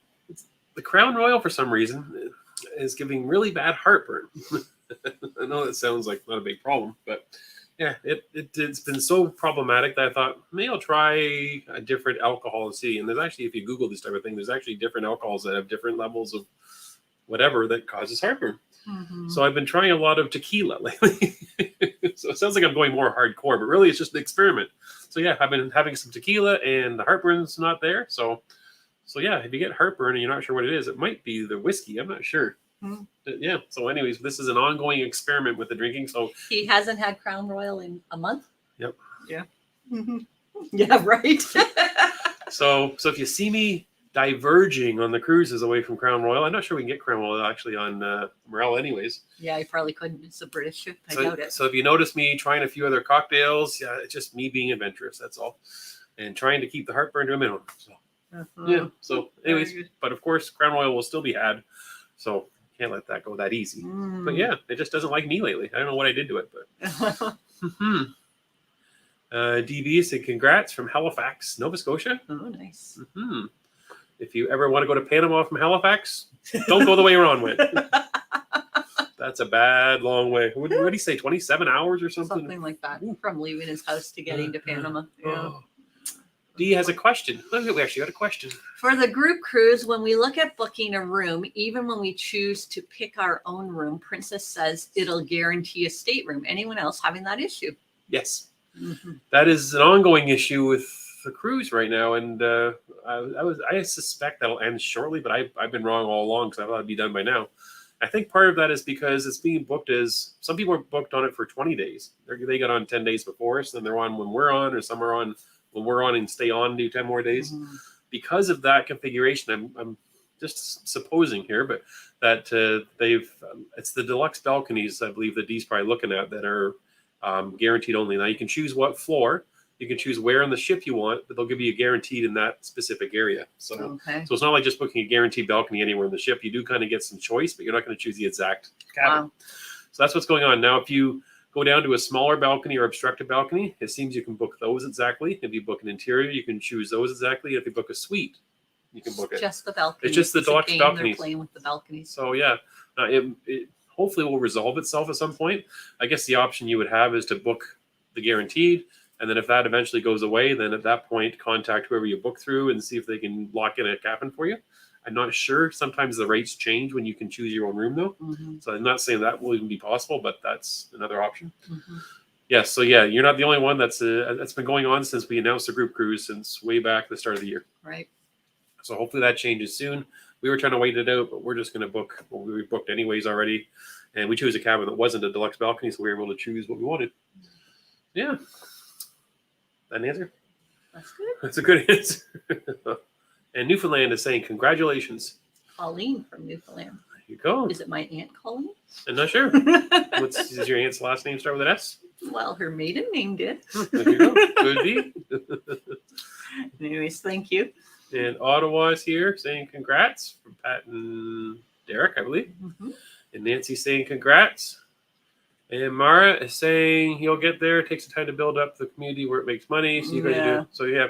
the Crown Royal, for some reason, is giving really bad heartburn. I know that sounds like not a big problem, but yeah, it's been so problematic that I thought maybe I'll try a different alcohol and see. And there's actually, if you Google this type of thing, there's actually different alcohols that have different levels of whatever that causes heartburn. Mm-hmm. So I've been trying a lot of tequila lately. So it sounds like I'm going more hardcore, but really it's just an experiment. So yeah, I've been having some tequila and the heartburn's not there. So yeah, if you get heartburn and you're not sure what it is, it might be the whiskey. I'm not sure. Yeah. So anyways, this is an ongoing experiment with the drinking. So he hasn't had Crown Royal in a month. Yep. Yeah. Yeah. Right. So if you see me diverging on the cruises away from Crown Royal, I'm not sure we can get Crown Royal actually on Morel anyways. Yeah, you probably couldn't. It's a British ship. I doubt it. So if you notice me trying a few other cocktails, yeah, it's just me being adventurous. That's all, and trying to keep the heartburn to a minimum. So yeah. So anyways, but of course, Crown Royal will still be had. So can't let that go that easy. But yeah, it just doesn't like me lately. I don't know what I did to it, but. DB said congrats from Halifax, Nova Scotia. Oh, nice. If you ever want to go to Panama from Halifax, don't go the way Ron went. That's a bad long way. What did he say? 27 hours or something? Something like that from leaving his house to getting to Panama. Yeah. Oh. Dee has a question. We actually got a question. For the group cruise, when we look at booking a room, even when we choose to pick our own room, Princess says it'll guarantee a stateroom. Anyone else having that issue? Yes. That is an ongoing issue with the cruise right now, and I suspect that'll end shortly, but I've been wrong all along because I thought it'd be done by now. I think part of that is because it's being booked as some people are booked on it for 20 days. They got on 10 days before us, then they're on when we're on, or some are on when we're on and stay on, do 10 more days. Because of that configuration, I'm just supposing here, but that it's the deluxe balconies, I believe, that Dee's probably looking at that are guaranteed only. Now you can choose what floor, you can choose where on the ship you want, but they'll give you a guaranteed in that specific area. So it's not like just booking a guaranteed balcony anywhere in the ship. You do kind of get some choice, but you're not going to choose the exact cabin. Wow. So that's what's going on. Now, if you go down to a smaller balcony or obstructed balcony, it seems you can book those exactly. If you book an interior, you can choose those exactly. If you book a suite, you can book it. Just the balcony. It's just the deluxe balconies. They're playing with the balconies. So yeah, it hopefully will resolve itself at some point. I guess the option you would have is to book the guaranteed, and then if that eventually goes away, then at that point contact whoever you book through and see if they can lock in a cabin for you. I'm not sure. Sometimes the rates change when you can choose your own room, though. So I'm not saying that will even be possible, but that's another option. Yes. So yeah, you're not the only one that's been going on since we announced the group cruise since way back at the start of the year. Right. So hopefully that changes soon. We were trying to wait it out, but we're just going to book what we booked anyways already. And we chose a cabin that wasn't a deluxe balcony, so we were able to choose what we wanted. Yeah. That an answer? That's good. That's a good answer. And Newfoundland is saying congratulations. Colleen from Newfoundland. There you go. Is it my Aunt Colleen? I'm not sure. Does your aunt's last name start with an S? Well, her maiden name did. There you go. Could be. Anyways, thank you. And Ottawa's here saying congrats from Pat and Derek, I believe. And Nancy's saying congrats. And Mara is saying you'll get there. It takes some time to build up the community where it makes money. So you guys do. So yeah.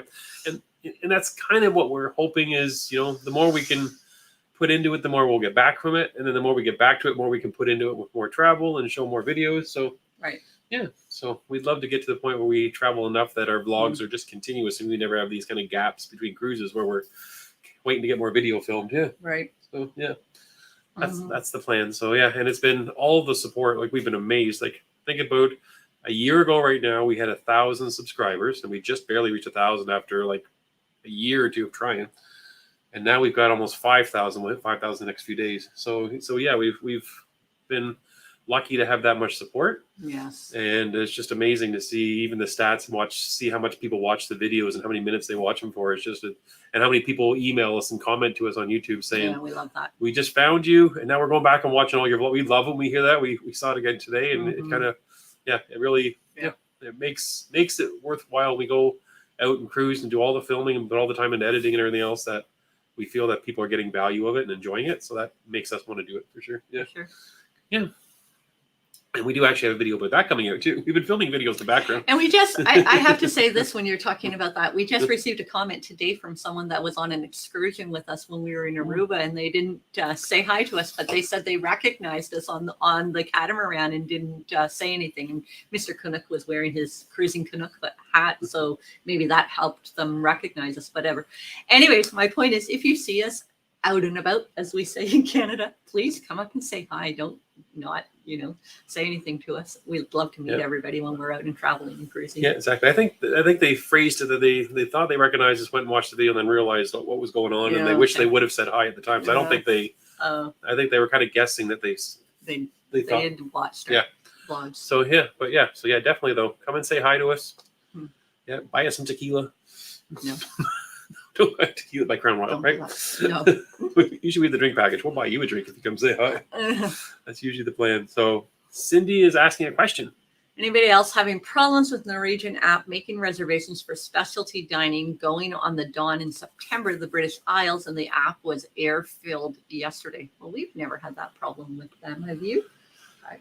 And that's kind of what we're hoping is, the more we can put into it, the more we'll get back from it. And then the more we get back to it, more we can put into it with more travel and show more videos. So right. Yeah. So we'd love to get to the point where we travel enough that our vlogs are just continuous and we never have these kind of gaps between cruises where we're waiting to get more video filmed. Yeah. Right. So yeah, that's the plan. So yeah, and it's been all the support. Like we've been amazed. Like think about a year ago right now, we had 1,000 subscribers and we just barely reached 1,000 after like a year or two of trying. And now we've got almost 5,000. We'll hit 5,000 the next few days. So yeah, we've been lucky to have that much support. Yes. And it's just amazing to see even the stats and see how much people watch the videos and how many minutes they watch them for. It's just, and how many people email us and comment to us on YouTube saying, yeah, we love that. We just found you. And now we're going back and watching all your vlogs. We love when we hear that. We saw it again today and it kind of, it really, it makes it worthwhile. We go out and cruise and do all the filming and put all the time into editing and everything else that we feel that people are getting value of it and enjoying it. So that makes us want to do it for sure. Yeah. For sure. Yeah. And we do actually have a video about that coming out too. We've been filming videos in the background. And we just, I have to say this when you're talking about that, we just received a comment today from someone that was on an excursion with us when we were in Aruba and they didn't say hi to us, but they said they recognized us on the catamaran and didn't say anything. And Mr. Canuck was wearing his Cruising Canuck hat. So maybe that helped them recognize us, whatever. Anyways, my point is if you see us out and about, as we say in Canada, please come up and say hi. Don't not, say anything to us. We'd love to meet everybody when we're out and traveling and cruising. Yeah, exactly. I think they phrased it that they thought they recognized us, went and watched the video, and then realized what was going on, and they wish they would have said hi at the time. So I don't think they. I think they were kind of guessing that they thought, had watched our vlogs. So definitely though, come and say hi to us. Yeah, buy us some tequila. No. Don't buy tequila by Crown Royal, right? No. Usually with the drink package, we'll buy you a drink if you come say hi. That's usually the plan. So Cindy is asking a question. Anybody else having problems with Norwegian app making reservations for specialty dining going on the Dawn in September, the British Isles, and the app was air-filled yesterday? Well, we've never had that problem with them. Have you?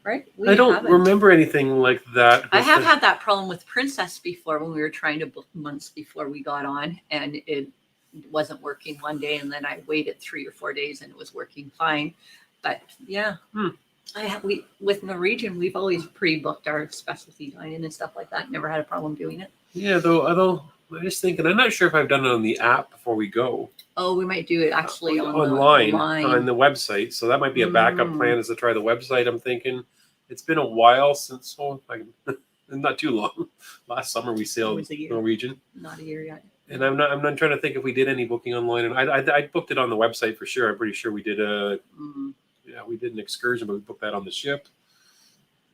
Right? I don't remember anything like that. I have had that problem with Princess before when we were trying to book months before we got on, and it wasn't working one day, and then I waited 3 or 4 days and it was working fine. But yeah, with Norwegian, we've always pre-booked our specialty dining and stuff like that. Never had a problem doing it. Yeah, although I'm just thinking, I'm not sure if I've done it on the app before we go. Oh, we might do it actually online on the website. So that might be a backup plan, is to try the website. I'm thinking it's been a while since, not too long. Last summer we sailed Norwegian. Not a year yet. And I'm not trying to think if we did any booking online. And I booked it on the website for sure. I'm pretty sure we did Yeah, we did an excursion, but we booked that on the ship.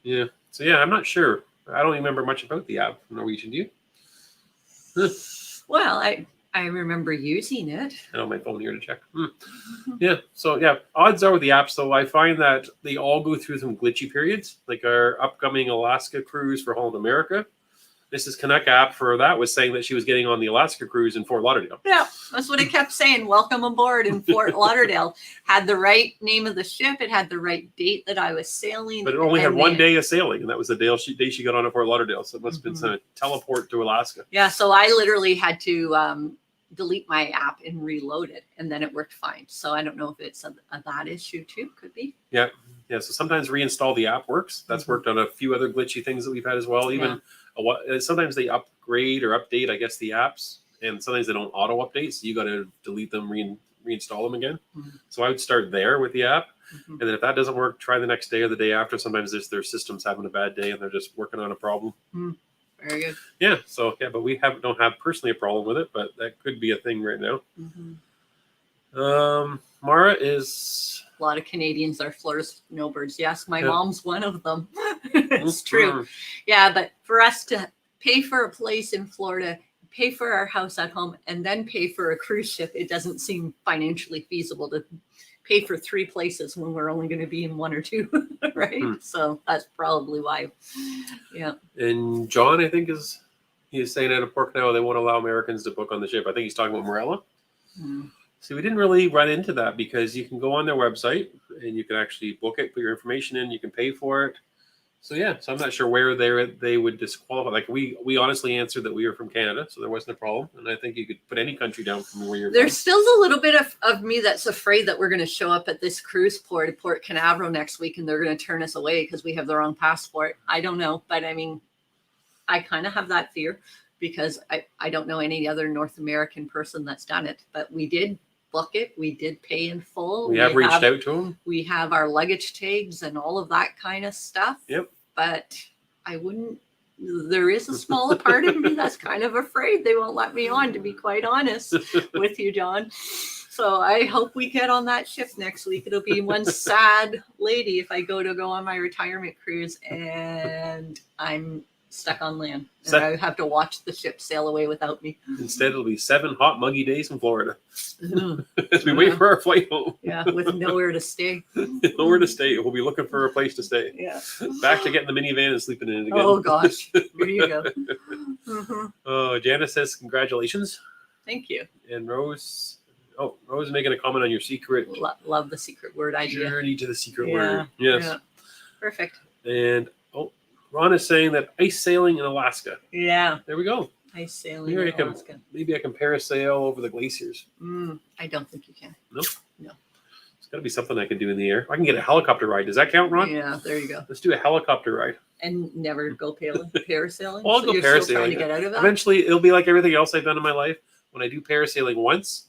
Yeah. So yeah, I'm not sure. I don't remember much about the app from Norwegian. Do you? Well, I remember using it. I don't have my phone here to check. Yeah. So yeah, odds are with the apps though, I find that they all go through some glitchy periods. Like our upcoming Alaska cruise for Holland America. Mrs. Canuck app for that was saying that she was getting on the Alaska cruise in Fort Lauderdale. Yeah, that's what it kept saying. Welcome aboard in Fort Lauderdale. Had the right name of the ship. It had the right date that I was sailing. But it only had one day of sailing, and that was the day she got on at Fort Lauderdale. So it must have been some teleport to Alaska. Yeah, so I literally had to delete my app and reload it, and then it worked fine. So I don't know if it's a that issue too. Could be. Yeah. Yeah. So sometimes reinstall the app works. That's worked on a few other glitchy things that we've had as well. Even sometimes they upgrade or update, I guess, the apps, and sometimes they don't auto update. So you got to delete them, reinstall them again. So I would start there with the app. And then if that doesn't work, try the next day or the day after. Sometimes their system's having a bad day and they're just working on a problem. Very good. Yeah. So yeah, but we don't have personally a problem with it, but that could be a thing right now. Mara is a lot of Canadians are Florida snowbirds. Yes, my mom's one of them. It's true. Yeah, but for us to pay for a place in Florida, pay for our house at home, and then pay for a cruise ship, it doesn't seem financially feasible to pay for 3 places when we're only going to be in 1 or 2, right? So that's probably why. Yeah. And John, I think he's saying out of Port Canal they won't allow Americans to book on the ship. I think he's talking about Morella. So we didn't really run into that because you can go on their website and you can actually book it, put your information in, you can pay for it. So yeah, so I'm not sure where they would disqualify. Like we honestly answered that we were from Canada, so there wasn't a problem. And I think you could put any country down from where you're from. There's still a little bit of me that's afraid that we're going to show up at this cruise port at Port Canaveral next week and they're going to turn us away because we have the wrong passport. I don't know, but I mean, I kind of have that fear because I don't know any other North American person that's done it, but we did book it. We did pay in full. We have reached out to them. We have our luggage tags and all of that kind of stuff. Yep. But there is a small part of me that's kind of afraid they won't let me on, to be quite honest with you, John. So I hope we get on that ship next week. It'll be one sad lady if I go on my retirement cruise and I'm stuck on land. And I have to watch the ship sail away without me. Instead, it'll be 7 hot, muggy days in Florida as we wait for our flight home. Yeah, with nowhere to stay. Nowhere to stay. We'll be looking for a place to stay. Yeah. Back to getting the minivan and sleeping in it again. Oh, gosh. Here you go. Janice says, congratulations. Thank you. And Rose is making a comment on your secret. Love the secret word idea. Journey to the secret word. Yes. Yeah. Perfect. And Ron is saying that ice sailing in Alaska. Yeah. There we go. Ice sailing in Alaska. Maybe I can parasail over the glaciers. I don't think you can. Nope. No. It's got to be something I can do in the air. I can get a helicopter ride. Does that count, Ron? Yeah, there you go. Let's do a helicopter ride. And never go parasailing? Well, I'll go parasailing. Still trying to get out of that? Eventually, it'll be like everything else I've done in my life. When I do parasailing once,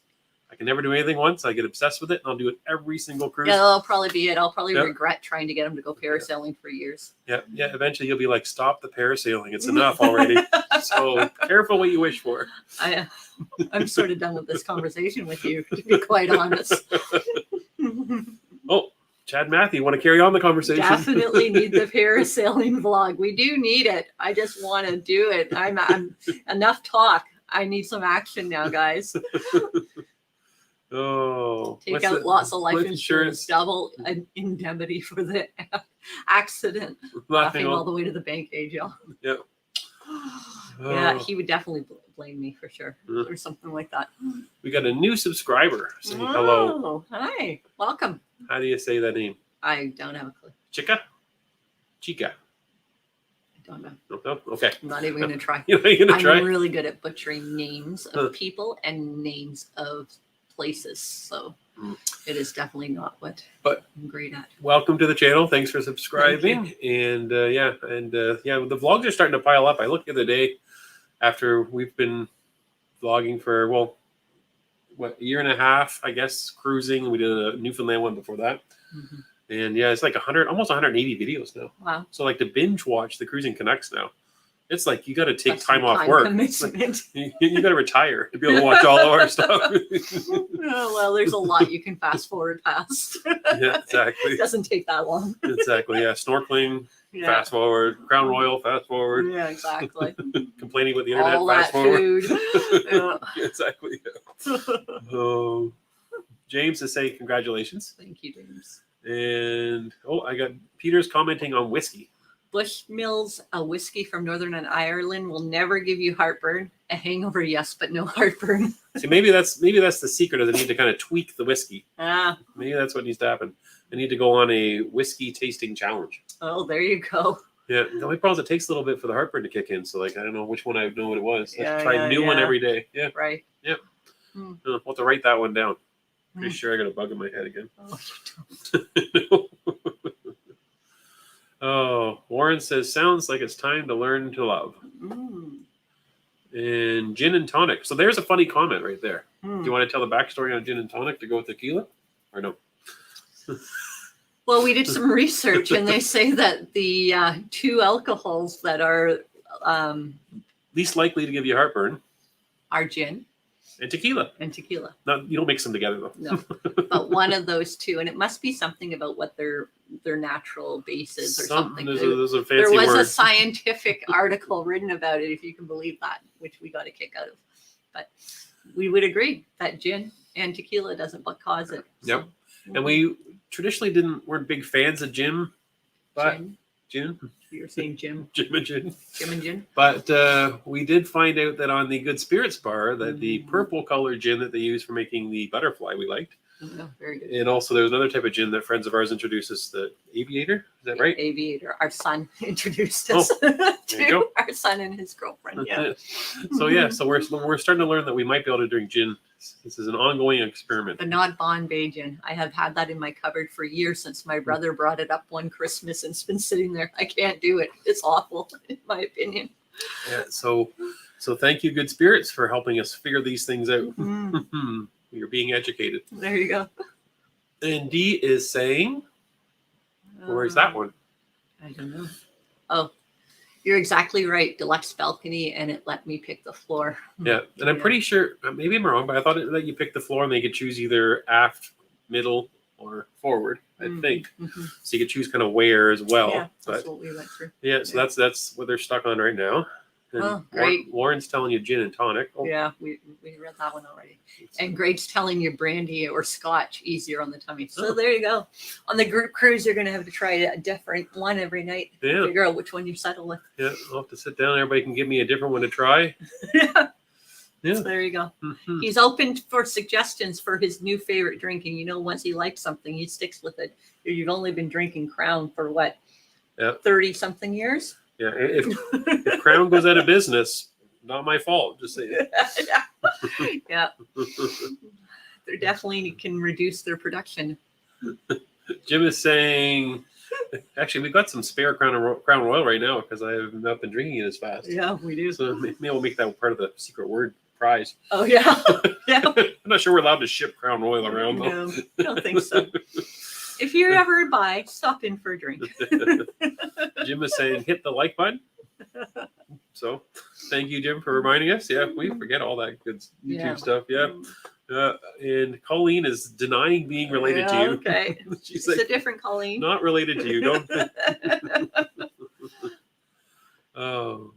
I can never do anything once. I get obsessed with it, and I'll do it every single cruise. Yeah, that'll probably be it. I'll probably regret trying to get him to go parasailing for years. Yeah. Eventually, you'll be like, stop the parasailing. It's enough already. So careful what you wish for. I'm sort of done with this conversation with you, to be quite honest. Oh, Chad Matthew, want to carry on the conversation? Definitely need the parasailing vlog. We do need it. I just want to do it. I'm enough talk. I need some action now, guys. Take out lots of life insurance, double indemnity for the accident. Laughing all the way to the bank, y'all. Yeah. Yeah, he would definitely blame me for sure, or something like that. We got a new subscriber saying hello. Hi, welcome. How do you say that name? I don't have a clue. Chica? I don't know. No? Okay. I'm not even going to try. You're not gonna try? I'm really good at butchering names of people and names of places, so it is definitely not what I'm great at. Welcome to the channel. Thanks for subscribing. And the vlogs are starting to pile up. I looked the other day after we've been vlogging for a year and a half, I guess, cruising. We did a Newfoundland one before that. And yeah, it's like 100, almost 180 videos now. Wow. So like to binge watch the Cruising Canucks now, It's like you got to take That's some time off work. commitment. You got to retire to be able to watch all of our stuff. Oh, well, there's a lot you can fast forward past. Yeah, exactly. It doesn't take that long. Exactly. Yeah, snorkeling, Yeah. fast forward. Crown Royal, fast forward. Yeah, exactly. Complaining with the internet, All fast that forward. food. Yeah. Exactly. Yeah. James is saying congratulations. Thank you, James. And I got Peter's commenting on whiskey. Bushmills, a whiskey from Northern Ireland, will never give you heartburn. A hangover, yes, but no heartburn. See, maybe that's the secret. Is I need to kind of tweak the whiskey. Ah, Maybe that's what needs to happen. I need to go on a whiskey tasting challenge. oh, there you go. Yeah, the only problem is it takes a little bit for the heartburn to kick in. So, like, I don't know which one I know what it was. I have to try a new one every day. Yeah, Right. Yep. Hmm. I'll have to write that one down. Pretty Hmm. sure I got a bug in my head again. Oh, you don't. Oh, Warren says, sounds like it's time to learn to love. Mm. And gin and tonic. So there's a funny comment right there. Mm. Do you want to tell the backstory on gin and tonic to go with tequila? Or no? Well, we did some research, and they say that the two alcohols that are Least likely to give you heartburn gin and tequila. and tequila. Not, you don't mix them together though. No, but one of those two, and it must be something about what their natural base is or something. There's a There fancy was word. a scientific article written about it, if you can believe that, which we got a kick out of. But we would agree that gin and tequila doesn't cause it. Yep. And we traditionally weren't big fans of gin, but Gin? gin, You were saying Jim and gin. But we did find out that on the Good Spirits bar that the purple colored gin that they use for making the butterfly we liked. Oh, very good. And also there's another type of gin that friends of ours introduced us, the Aviator. Is that right? Aviator. Our son introduced us there you go. to our son and his girlfriend. Yeah. So we're starting to learn that we might be able to drink gin. This is an ongoing experiment. The Not Bombay gin. I have had that in my cupboard for years since my brother brought it up one Christmas, and it's been sitting there. I can't do it. It's awful, in my opinion. Yeah. So thank you, Good Spirits, for helping us figure these things out. Mm, You're being educated. there you go. And D is saying, where's that one? I don't know. Oh, you're exactly right. Deluxe balcony, and it let me pick the floor. Yeah, and I'm pretty sure, maybe I'm wrong, but I thought it let you pick the floor and they could choose either aft, middle, or forward, I think. Mhm. So you could choose kind of where as well. Yeah, that's But what we went through. yeah, so that's what they're stuck on right now. And Oh, great. Warren's telling you gin and tonic. Oh, Yeah, we read that one already. And Greg's telling you brandy or scotch easier on the tummy. So Oh. there you go. On the group cruise, you're going to have to try a different one every night. Yeah. Figure out which one you settle with. Yeah, I'll have to sit down. Everybody can give me a different one to try. Yeah. Yeah. So there you go. Mhm. He's open for suggestions for his new favorite drinking. You know, once he likes something, he sticks with it. You've only been drinking Crown for what? Yeah. 30 something years? Yeah, if Crown goes out of business, not my fault. Just say it. Yeah. They definitely can reduce their production. Jim is saying, actually, we got some spare Crown Royal right now because I have not been drinking it as fast. Yeah, we do. So maybe we'll make that part of the secret word prize. Oh, yeah. Yeah. I'm not sure we're allowed to ship Crown Royal around though. No, I don't think so. If you're ever by, stop in for a drink. Jim is saying, hit the like button. So thank you, Jim, for reminding us. Yeah, we forget all that good YouTube Yeah. stuff. Yeah. And Colleen is denying being related to you. Okay. She's It's like, a different Colleen. not related to you. Don't. Oh,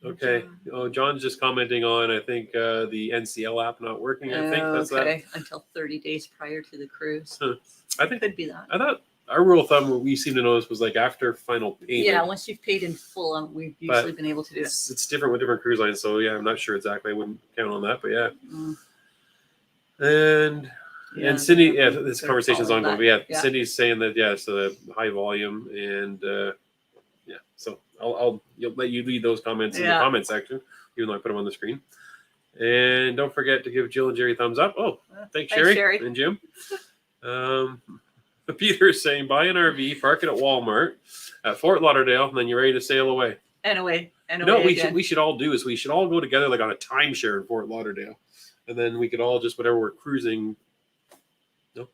okay. Oh, John's just commenting on, I think, the NCL app not working. I think that's okay. Until 30 days prior to the cruise. that. I think, Could be that. I thought our rule of thumb, what we seem to notice, was like after final payment. Yeah, once you've paid in full, we've usually been able to do it. It's different with different cruise lines. So, yeah, I'm not sure exactly. I wouldn't count on that, but yeah. Mm. And Yeah, and Cindy, yeah, they're this conversation's following ongoing. that. But yeah, Cindy's saying that, yeah, so the high volume and yeah, so I'll let you lead those comments in the comment section, even though I put them on the screen. And don't forget to give Jill and Jerry thumbs up. Oh, thanks Sherry and Jim. Peter's saying buy an RV, park it at Walmart at Fort Lauderdale, and then you're ready to sail away. And away. No, we should all do is we should all go together like on a timeshare in Fort Lauderdale. And then we could all just, whatever we're cruising. No.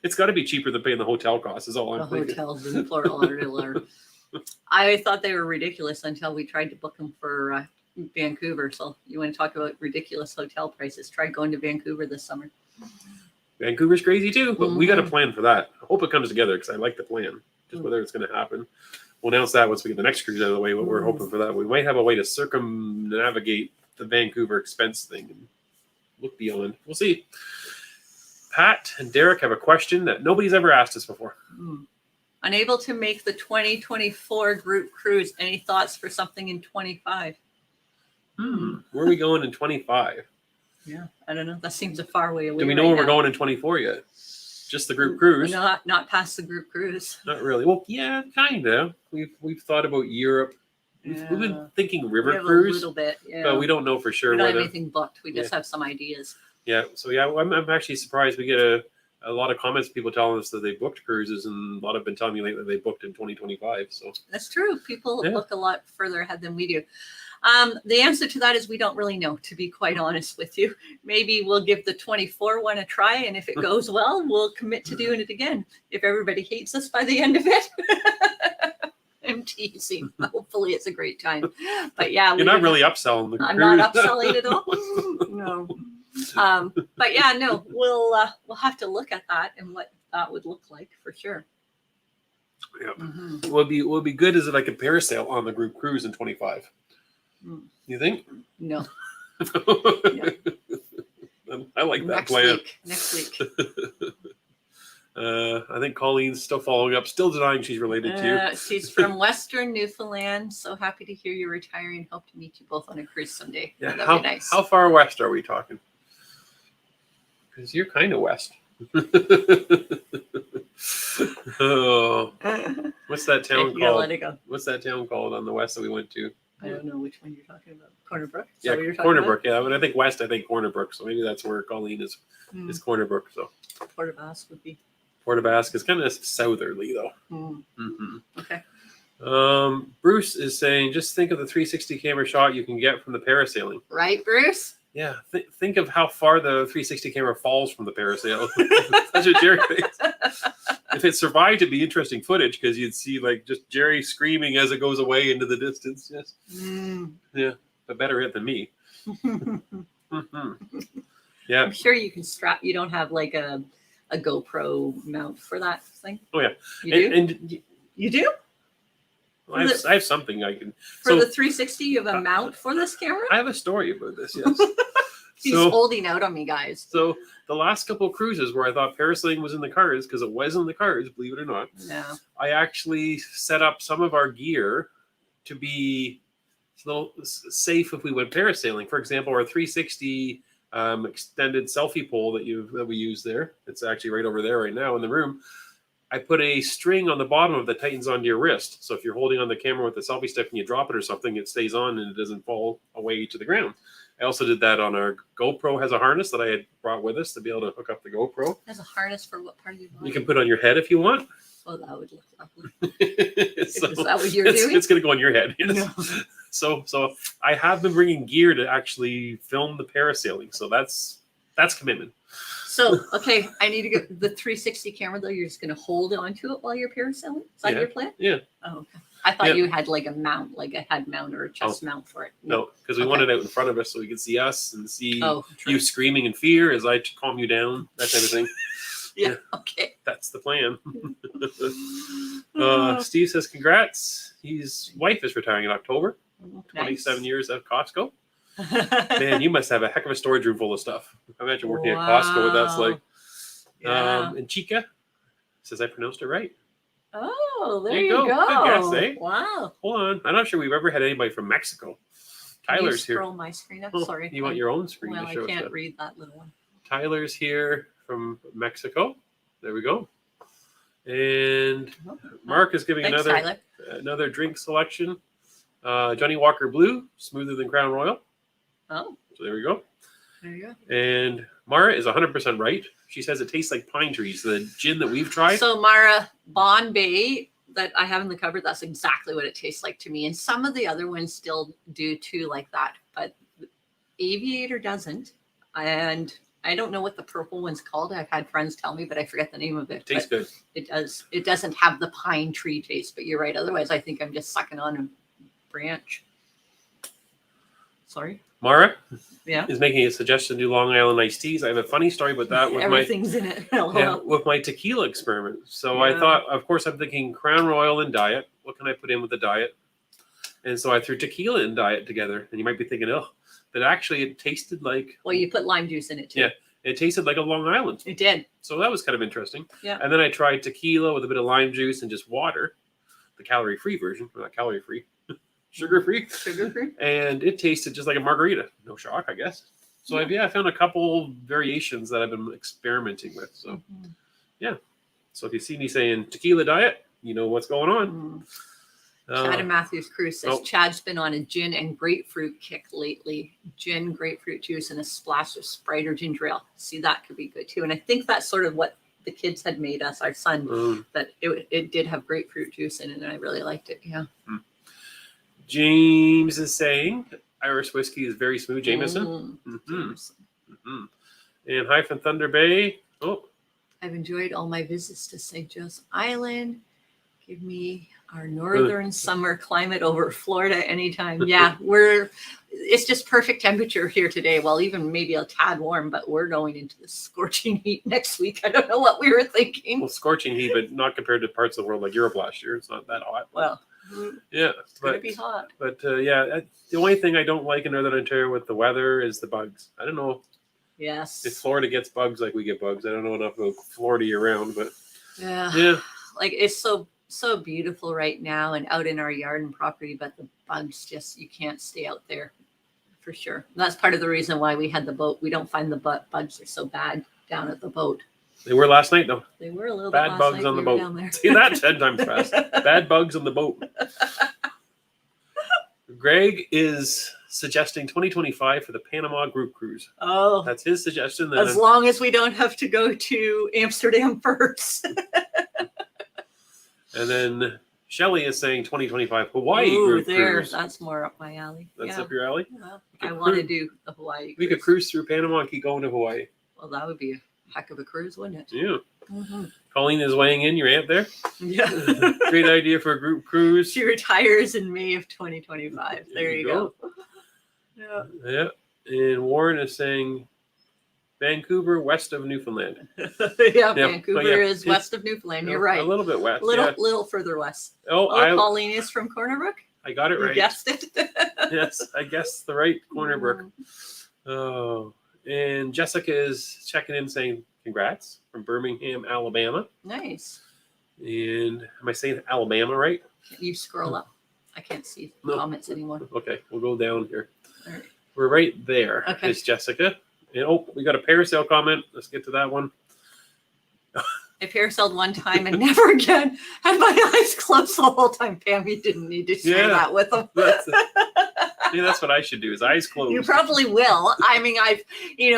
It's got to be cheaper than paying the hotel costs, is all I'm The thinking. hotels in Fort Lauderdale are. I thought they were ridiculous until we tried to book them for Vancouver. So you want to talk about ridiculous hotel prices? Try going to Vancouver this summer. Vancouver's crazy too, but we got a plan for that. I hope it comes together because I like the plan. Just whether it's going to happen. We'll announce that once we get the next cruise out of the way, but we're hoping for that. We might have a way to circumnavigate the Vancouver expense thing and look beyond. We'll see. Pat and Derek have a question that nobody's ever asked us before. Unable to make the 2024 group cruise. Any thoughts for something in 25? Where are we going in 25? Yeah, I don't know. That seems a far way away. Do we know where we're going in 24 yet? Just the group cruise? Not past the group cruise. Not really. Well, yeah, kind of. We've thought about Europe. We've been thinking river cruise. A little bit, yeah. But we don't know for sure. We don't have anything booked. We just have some ideas. Yeah. So yeah, I'm actually surprised. We get a lot of comments, people telling us that they booked cruises, and a lot have been telling me lately they booked in 2025. So that's true. People look a lot further ahead than we do. The answer to that is we don't really know, to be quite honest with you. Maybe we'll give the 24 one a try, and if it goes well, we'll commit to doing it again. If everybody hates us by the end of it, I'm teasing. Hopefully it's a great time. But yeah. You're not really upselling the cruise. I'm not upselling at all. No. But yeah, no, we'll have to look at that and what that would look like for sure. Yeah. What would be good is if I could parasail on the group cruise in 25. You think? No. I like that plan. Next week. I think Colleen's still following up, still denying she's related to you. She's from Western Newfoundland. So happy to hear you're retiring. Hope to meet you both on a cruise someday. Yeah, that'd be nice. How far west are we talking? Because you're kind of west. Oh, what's that town called? Let it go. What's that town called on the west that we went to? I don't know which one you're talking about. Corner Brook? Yeah, Corner Brook. Yeah, but I think west. I think Corner Brook. So maybe that's where Colleen is. Is Corner Brook. So Port aux Basques would be. Port aux Basques is kind of southerly though. Okay. Bruce is saying, just think of the 360 camera shot you can get from the parasailing. Right, Bruce? Yeah. Think of how far the 360 camera falls from the parasail. That's what Jerry thinks. If it survived, it'd be interesting footage because you'd see like just Jerry screaming as it goes away into the distance. Yes. Yeah, but better it than me. Yeah. I'm sure you can strap. You don't have like a GoPro mount for that thing. Oh yeah. You do? And you do? Well, I have something I can. For the 360, you have a mount for this camera? I have a story about this, yes. He's holding out on me, guys. So the last couple of cruises where I thought parasailing was in the cards, because it was in the cards, believe it or not. No. I actually set up some of our gear to be a little safe if we went parasailing. For example, our 360 extended selfie pole that we use there. It's actually right over there right now in the room. I put a string on the bottom of that tightens onto your wrist. So if you're holding on the camera with the selfie stick and you drop it or something, it stays on and it doesn't fall away to the ground. I also did that on our GoPro. Has a harness that I had brought with us to be able to hook up the GoPro. Has a harness for what part of your body? You can put on your head if you want. Oh, that would look lovely. So is that what you're doing? It's going to go on your head. Yes. No. So I have been bringing gear to actually film the parasailing. So that's commitment. So, okay, I need to get the 360 camera, though. You're just going to hold onto it while you're parasailing? Is that your plan? Yeah. Oh, okay. I thought you had like a mount, like a head mount or a chest mount for it. No, because we want it out in front of us so we can see us and see true. You screaming in fear as I calm you down, that type of thing. Yeah, okay. That's the plan. Steve says, congrats. His wife is retiring in October. 27 years at Costco. Man, you must have a heck of a storage room full of stuff. Imagine working at Costco, what that's like. Yeah. And Chica says I pronounced it right. Oh, there you go. Good guess, eh? Wow. Hold on. I'm not sure we've ever had anybody from Mexico. Tyler's here. Scroll my screen up. Sorry. You want your own screen to show us? I can't that. read that little one. Tyler's here from Mexico. There we go. And Mark is giving another drink selection. Johnny Walker Blue, smoother than Crown Royal. Oh. So there we go. There you go. And Mara is 100% right. She says it tastes like pine trees, the gin that we've tried. So Mara, Bombay that I have in the cupboard, that's exactly what it tastes like to me. And some of the other ones still do too, like that. But Aviator doesn't. And I don't know what the purple one's called. I've had friends tell me, but I forget the name of it. Tastes good. It does. It doesn't have the pine tree taste, but you're right. Otherwise, I think I'm just sucking on a branch. Sorry. Mara Yeah. is making a suggestion to do Long Island iced teas. I have a funny story about that with Everything's in it. with my tequila experiment. So I thought, of course, I'm thinking Crown Royal and Diet. What can I put in with the Diet? And so I threw tequila and Diet together. And you might be thinking, oh, but actually it tasted like... Well, you put lime juice in it too. Yeah, it tasted like a Long Island. It did. So that was kind of interesting. Yeah. And then I tried tequila with a bit of lime juice and just water, the calorie-free version. Not calorie-free. Sugar-free. Sugar-free. And it tasted just like a margarita. No shock, I guess. So I found a couple variations that I've been experimenting with. So yeah. So if you see me saying tequila Diet, you know what's going on. Chad and Matthews Cruz says Chad's been on a gin and grapefruit kick lately. Gin, grapefruit juice, and a splash of Sprite or ginger ale. See, that could be good too. And I think that's sort of what the kids had made us, our son, that it did have grapefruit juice in it, and I really liked it. Yeah. James is saying Irish whiskey is very smooth. Jameson. And hi from Thunder Bay. I've enjoyed all my visits to St. Joe's Island. Give me our northern summer climate over Florida anytime. Yeah, it's just perfect temperature here today. Well, even maybe a tad warm, but we're going into the scorching heat next week. I don't know what we were thinking. Well, scorching heat, but not compared to parts of the world like Europe last year. It's not that hot. Well, yeah, it's going to be hot. But the only thing I don't like in Northern Ontario with the weather is the bugs. I don't know. Yes. If Florida gets bugs like we get bugs, I don't know enough about Florida year round, but yeah. Like it's so beautiful right now and out in our yard and property, but the bugs you can't stay out there for sure. And that's part of the reason why we had the boat. We don't find the bugs are so bad down at the boat. They were last night though. They were a little bad bit bugs on the boat. See that 10 times fast. Bad bugs on the boat. Greg is suggesting 2025 for the Panama group cruise. Oh, that's his suggestion. As long as we don't have to go to Amsterdam first. And then Shelley is saying 2025 Hawaii group cruise. That's more up my alley. That's up your alley? Well, I want to do the Hawaii cruise. We could cruise through Panama and keep going to Hawaii. Well, that would be a heck of a cruise, wouldn't it? Yeah. Colleen is weighing in, your aunt there. Yeah. Great idea for a group cruise. She retires in May of 2025. There you go. Yeah. And Warren is saying Vancouver, west of Newfoundland. Vancouver is west of Newfoundland. You're right. A little bit west. Little further west. Colleen is from Corner Brook. I got it right. You guessed it. Yes, I guessed the right Corner Brook. Oh, and Jessica is checking in saying congrats from Birmingham, Alabama. Nice. And am I saying Alabama right? You scroll up. I can't see comments anymore. Okay, we'll go down here. All right. We're right there. Okay. It's Jessica. And we got a parasail comment. Let's get to that one. I parasailed one time and never again. Had my eyes closed the whole time. Pam, you didn't need to share that with them. That's what I should do, is eyes closed. You probably will. I mean,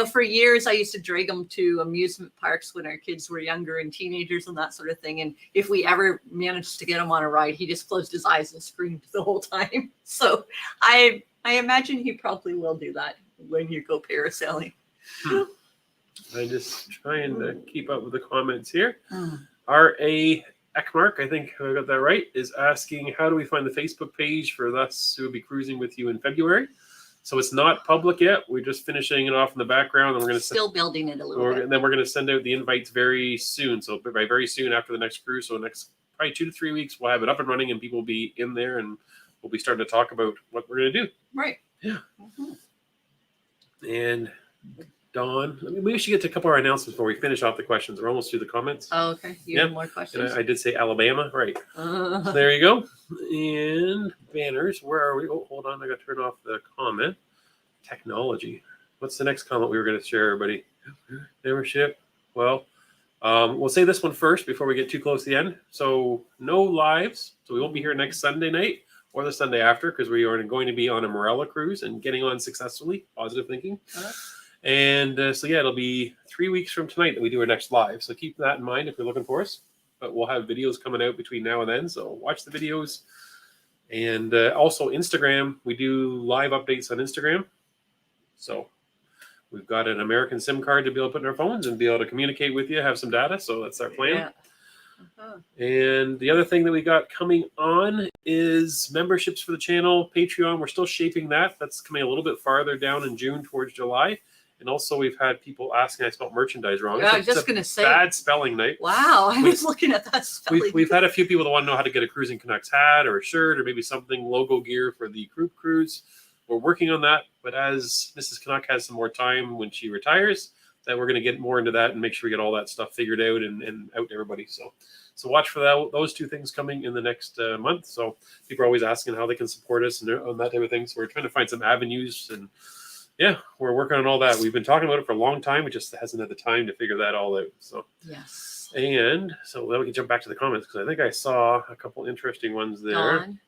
for years I used to drag them to amusement parks when our kids were younger and teenagers and that sort of thing. And if we ever managed to get him on a ride, he just closed his eyes and screamed the whole time. So I imagine he probably will do that when you go parasailing. I'm just trying to keep up with the comments here. R.A. Eckmark, I think I got that right, is asking, how do we find the Facebook page for us who will be cruising with you in February? So it's not public yet. We're just finishing it off in the background. And we're going to still building it a little bit. And then we're going to send out the invites very soon. So by very soon after the next cruise, so next probably 2 to 3 weeks, we'll have it up and running and people will be in there and we'll be starting to talk about what we're going to do. Right. Yeah. And Dawn, maybe we should get to a couple of our announcements before we finish off the questions. We're almost through the comments. Oh, okay. You have more questions? And I did say Alabama, right. There you go. And banners, where are we? Oh, hold on. I got to turn off the comment. Technology. What's the next comment we were going to share, everybody? Membership. Well, we'll say this one first before we get too close to the end. So no lives. So we won't be here next Sunday night or the Sunday after because we are going to be on a Morella cruise and getting on successfully. Positive thinking. And it'll be 3 weeks from tonight that we do our next live. So keep that in mind if you're looking for us. But we'll have videos coming out between now and then. So watch the videos. And also Instagram. We do live updates on Instagram. So We've got an American SIM card to be able to put in our phones and be able to communicate with you, have some data. So that's our plan. Yeah. Uh-huh. And the other thing that we got coming on is memberships for the channel, Patreon. We're still shaping that. That's coming a little bit farther down in June towards July. And also we've had people asking, I spelled merchandise wrong. Yeah, I was just going to say. Bad spelling night. Wow, I was looking at that spelling. We've had a few people that want to know how to get a Cruising Canucks hat or a shirt or maybe something logo gear for the group cruise. We're working on that. But as Mrs. Canuck has some more time when she retires, that we're going to get more into that and make sure we get all that stuff figured out and out to everybody. So watch for that. Those two things coming in the next month. So people are always asking how they can support us and on that type of thing. So we're trying to find some avenues, and yeah, we're working on all that. We've been talking about it for a long time. We just hasn't had the time to figure that all out. So yes. And so then we can jump back to the comments, because I think I saw a couple interesting ones there. Dawn,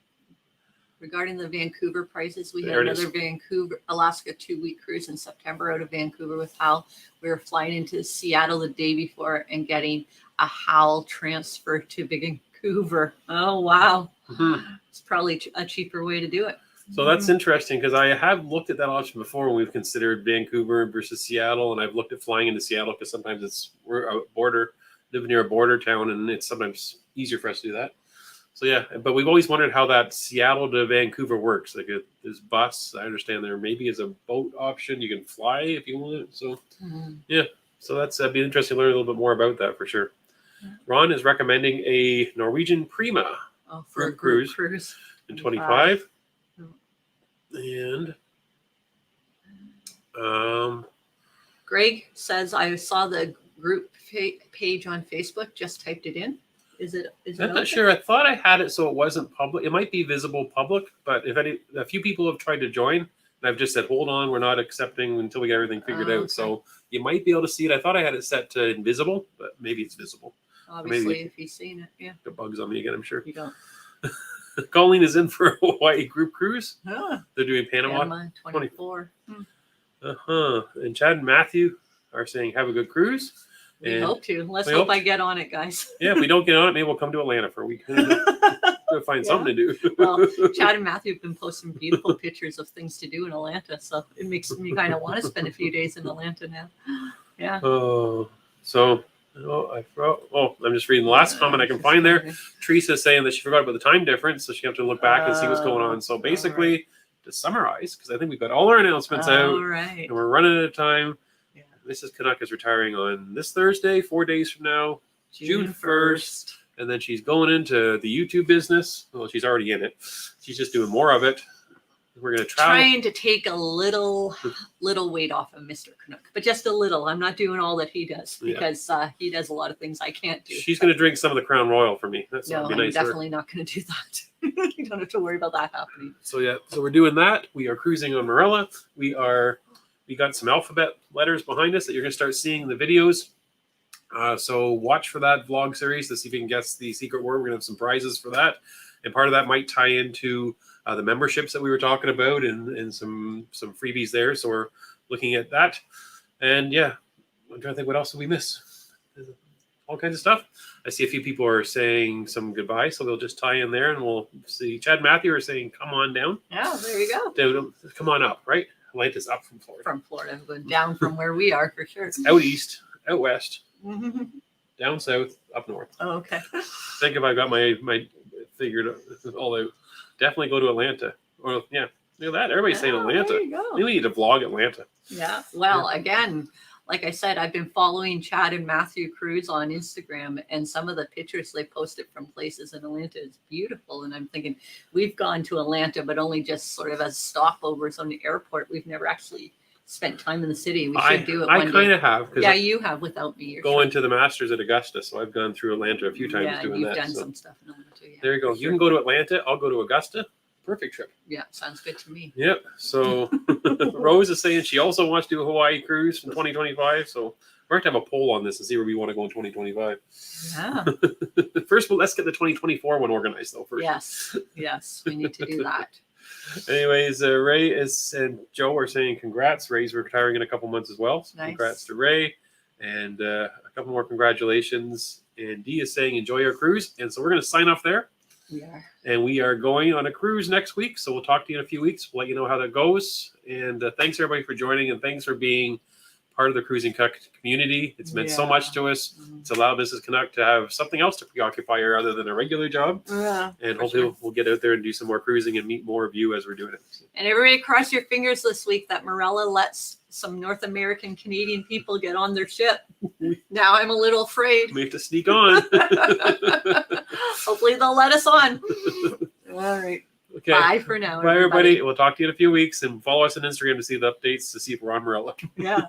regarding the Vancouver prices, we had another Vancouver, Alaska 2-week cruise in September out of Vancouver with Hal. We were flying into Seattle the day before and getting a Hal transfer to Vancouver. Oh, wow. Mm-hmm. It's probably a cheaper way to do it. So that's interesting, because I have looked at that option before when we've considered Vancouver versus Seattle, and I've looked at flying into Seattle because sometimes we're live near a border town, and it's sometimes easier for us to do that. So yeah, but we've always wondered how that Seattle to Vancouver works. Like this bus, I understand there maybe is a boat option. You can fly if you want. So yeah, so that'd be interesting to learn a little bit more about that for sure. Yeah. Ron is recommending a Norwegian Prima for a cruise in 25. And Greg says, I saw the group page on Facebook, just typed it in. Is it I'm not sure. I thought I had it so it wasn't public. It might be visible public, but a few people have tried to join, and I've just said, hold on, we're not accepting until we get everything figured out. Okay. So you might be able to see it. I thought I had it set to invisible, but maybe it's visible. Obviously, if you've seen it, yeah. The bug's on me again, I'm sure. You don't. Colleen is in for a Hawaii group cruise. Ah, they're doing Panama 24. And Chad and Matthew are saying, have a good cruise. We hope to. Let's hope I get on it, guys. Yeah, if we don't get on it, maybe we'll come to Atlanta for a week. We'll find something to do. Well, Chad and Matthew have been posting beautiful pictures of things to do in Atlanta, so it makes me kind of want to spend a few days in Atlanta now. Yeah. I'm just reading the last comment I can find there. Teresa's saying that she forgot about the time difference, so she have to look back and see what's going on. So basically, to summarize, because I think we've got all our announcements out, and we're running out of time. Yeah. Mrs. Canuck is retiring on this Thursday, 4 days from now, June 1st. And then she's going into the YouTube business. Well, she's already in it. She's just doing more of it. We're going to trying to take a little weight off of Mr. Canuck, but just a little. I'm not doing all that he does because he does a lot of things I can't do. She's going to drink some of the Crown Royal for me. That's no, I'm definitely not going to do that. You don't have to worry about that happening. So yeah, so we're doing that. We are cruising on Marilla. We got some alphabet letters behind us that you're going to start seeing in the videos. So watch for that vlog series to see if you can guess the secret word. We're going to have some prizes for that, and part of that might tie into the memberships that we were talking about and some freebies there. So we're looking at that. And yeah, I'm trying to think what else did we miss. All kinds of stuff. I see a few people are saying some goodbye, so they'll just tie in there, and we'll see. Chad and Matthew are saying, come on down. Yeah, there you go. Come on up, right? Atlanta's up from Florida. From Florida, going down from where we are for sure. It's out east, out west, down south, up north. Oh, okay. I think if I got my figured all out, definitely go to Atlanta. Or yeah, look at that. Everybody's saying Atlanta. There you go. We need to vlog Atlanta. Yeah. Well, again, like I said, I've been following Chad and Matthew Cruz on Instagram, and some of the pictures they posted from places in Atlanta is beautiful. And I'm thinking, we've gone to Atlanta, but only just sort of as stopovers on the airport. We've never actually spent time in the city. We should do it one day. I kind of have. Yeah, you have without me. Going to the Masters at Augusta, so I've gone through Atlanta a few times doing that. Yeah, you've done some stuff in Atlanta. Yeah, there you go. You can go to Atlanta. I'll go to Augusta. Perfect trip. Yeah, sounds good to me. Yep. So Rose is saying she also wants to do a Hawaii cruise in 2025. So we're going to have a poll on this and see where we want to go in 2025. Yeah. First, let's get the 2024 one organized, though. First. Yes, we need to do that. Anyways, Ray and Joe are saying congrats. Ray's retiring in a couple months as well. So nice. Congrats to Ray. And a couple more congratulations. And Dee is saying enjoy our cruise. And so we're going to sign off there. We are. And we are going on a cruise next week. So we'll talk to you in a few weeks. We'll let you know how that goes. And thanks, everybody, for joining. And thanks for being part of the Cruising Canuck community. It's meant so Yeah. much to us. It's allowed Mrs. Canuck to have something else to preoccupy her other than a regular job. Yeah, And for hopefully sure. we'll get out there and do some more cruising and meet more of you as we're doing it. And everybody cross your fingers this week that Morella lets some North American Canadian people get on their ship. Now I'm a little afraid. We have to sneak on. Hopefully they'll let us on. All right. Okay. Bye for now. Bye, everybody. We'll talk to you in a few weeks, and follow us on Instagram to see the updates to see if we're on Morella. Yeah.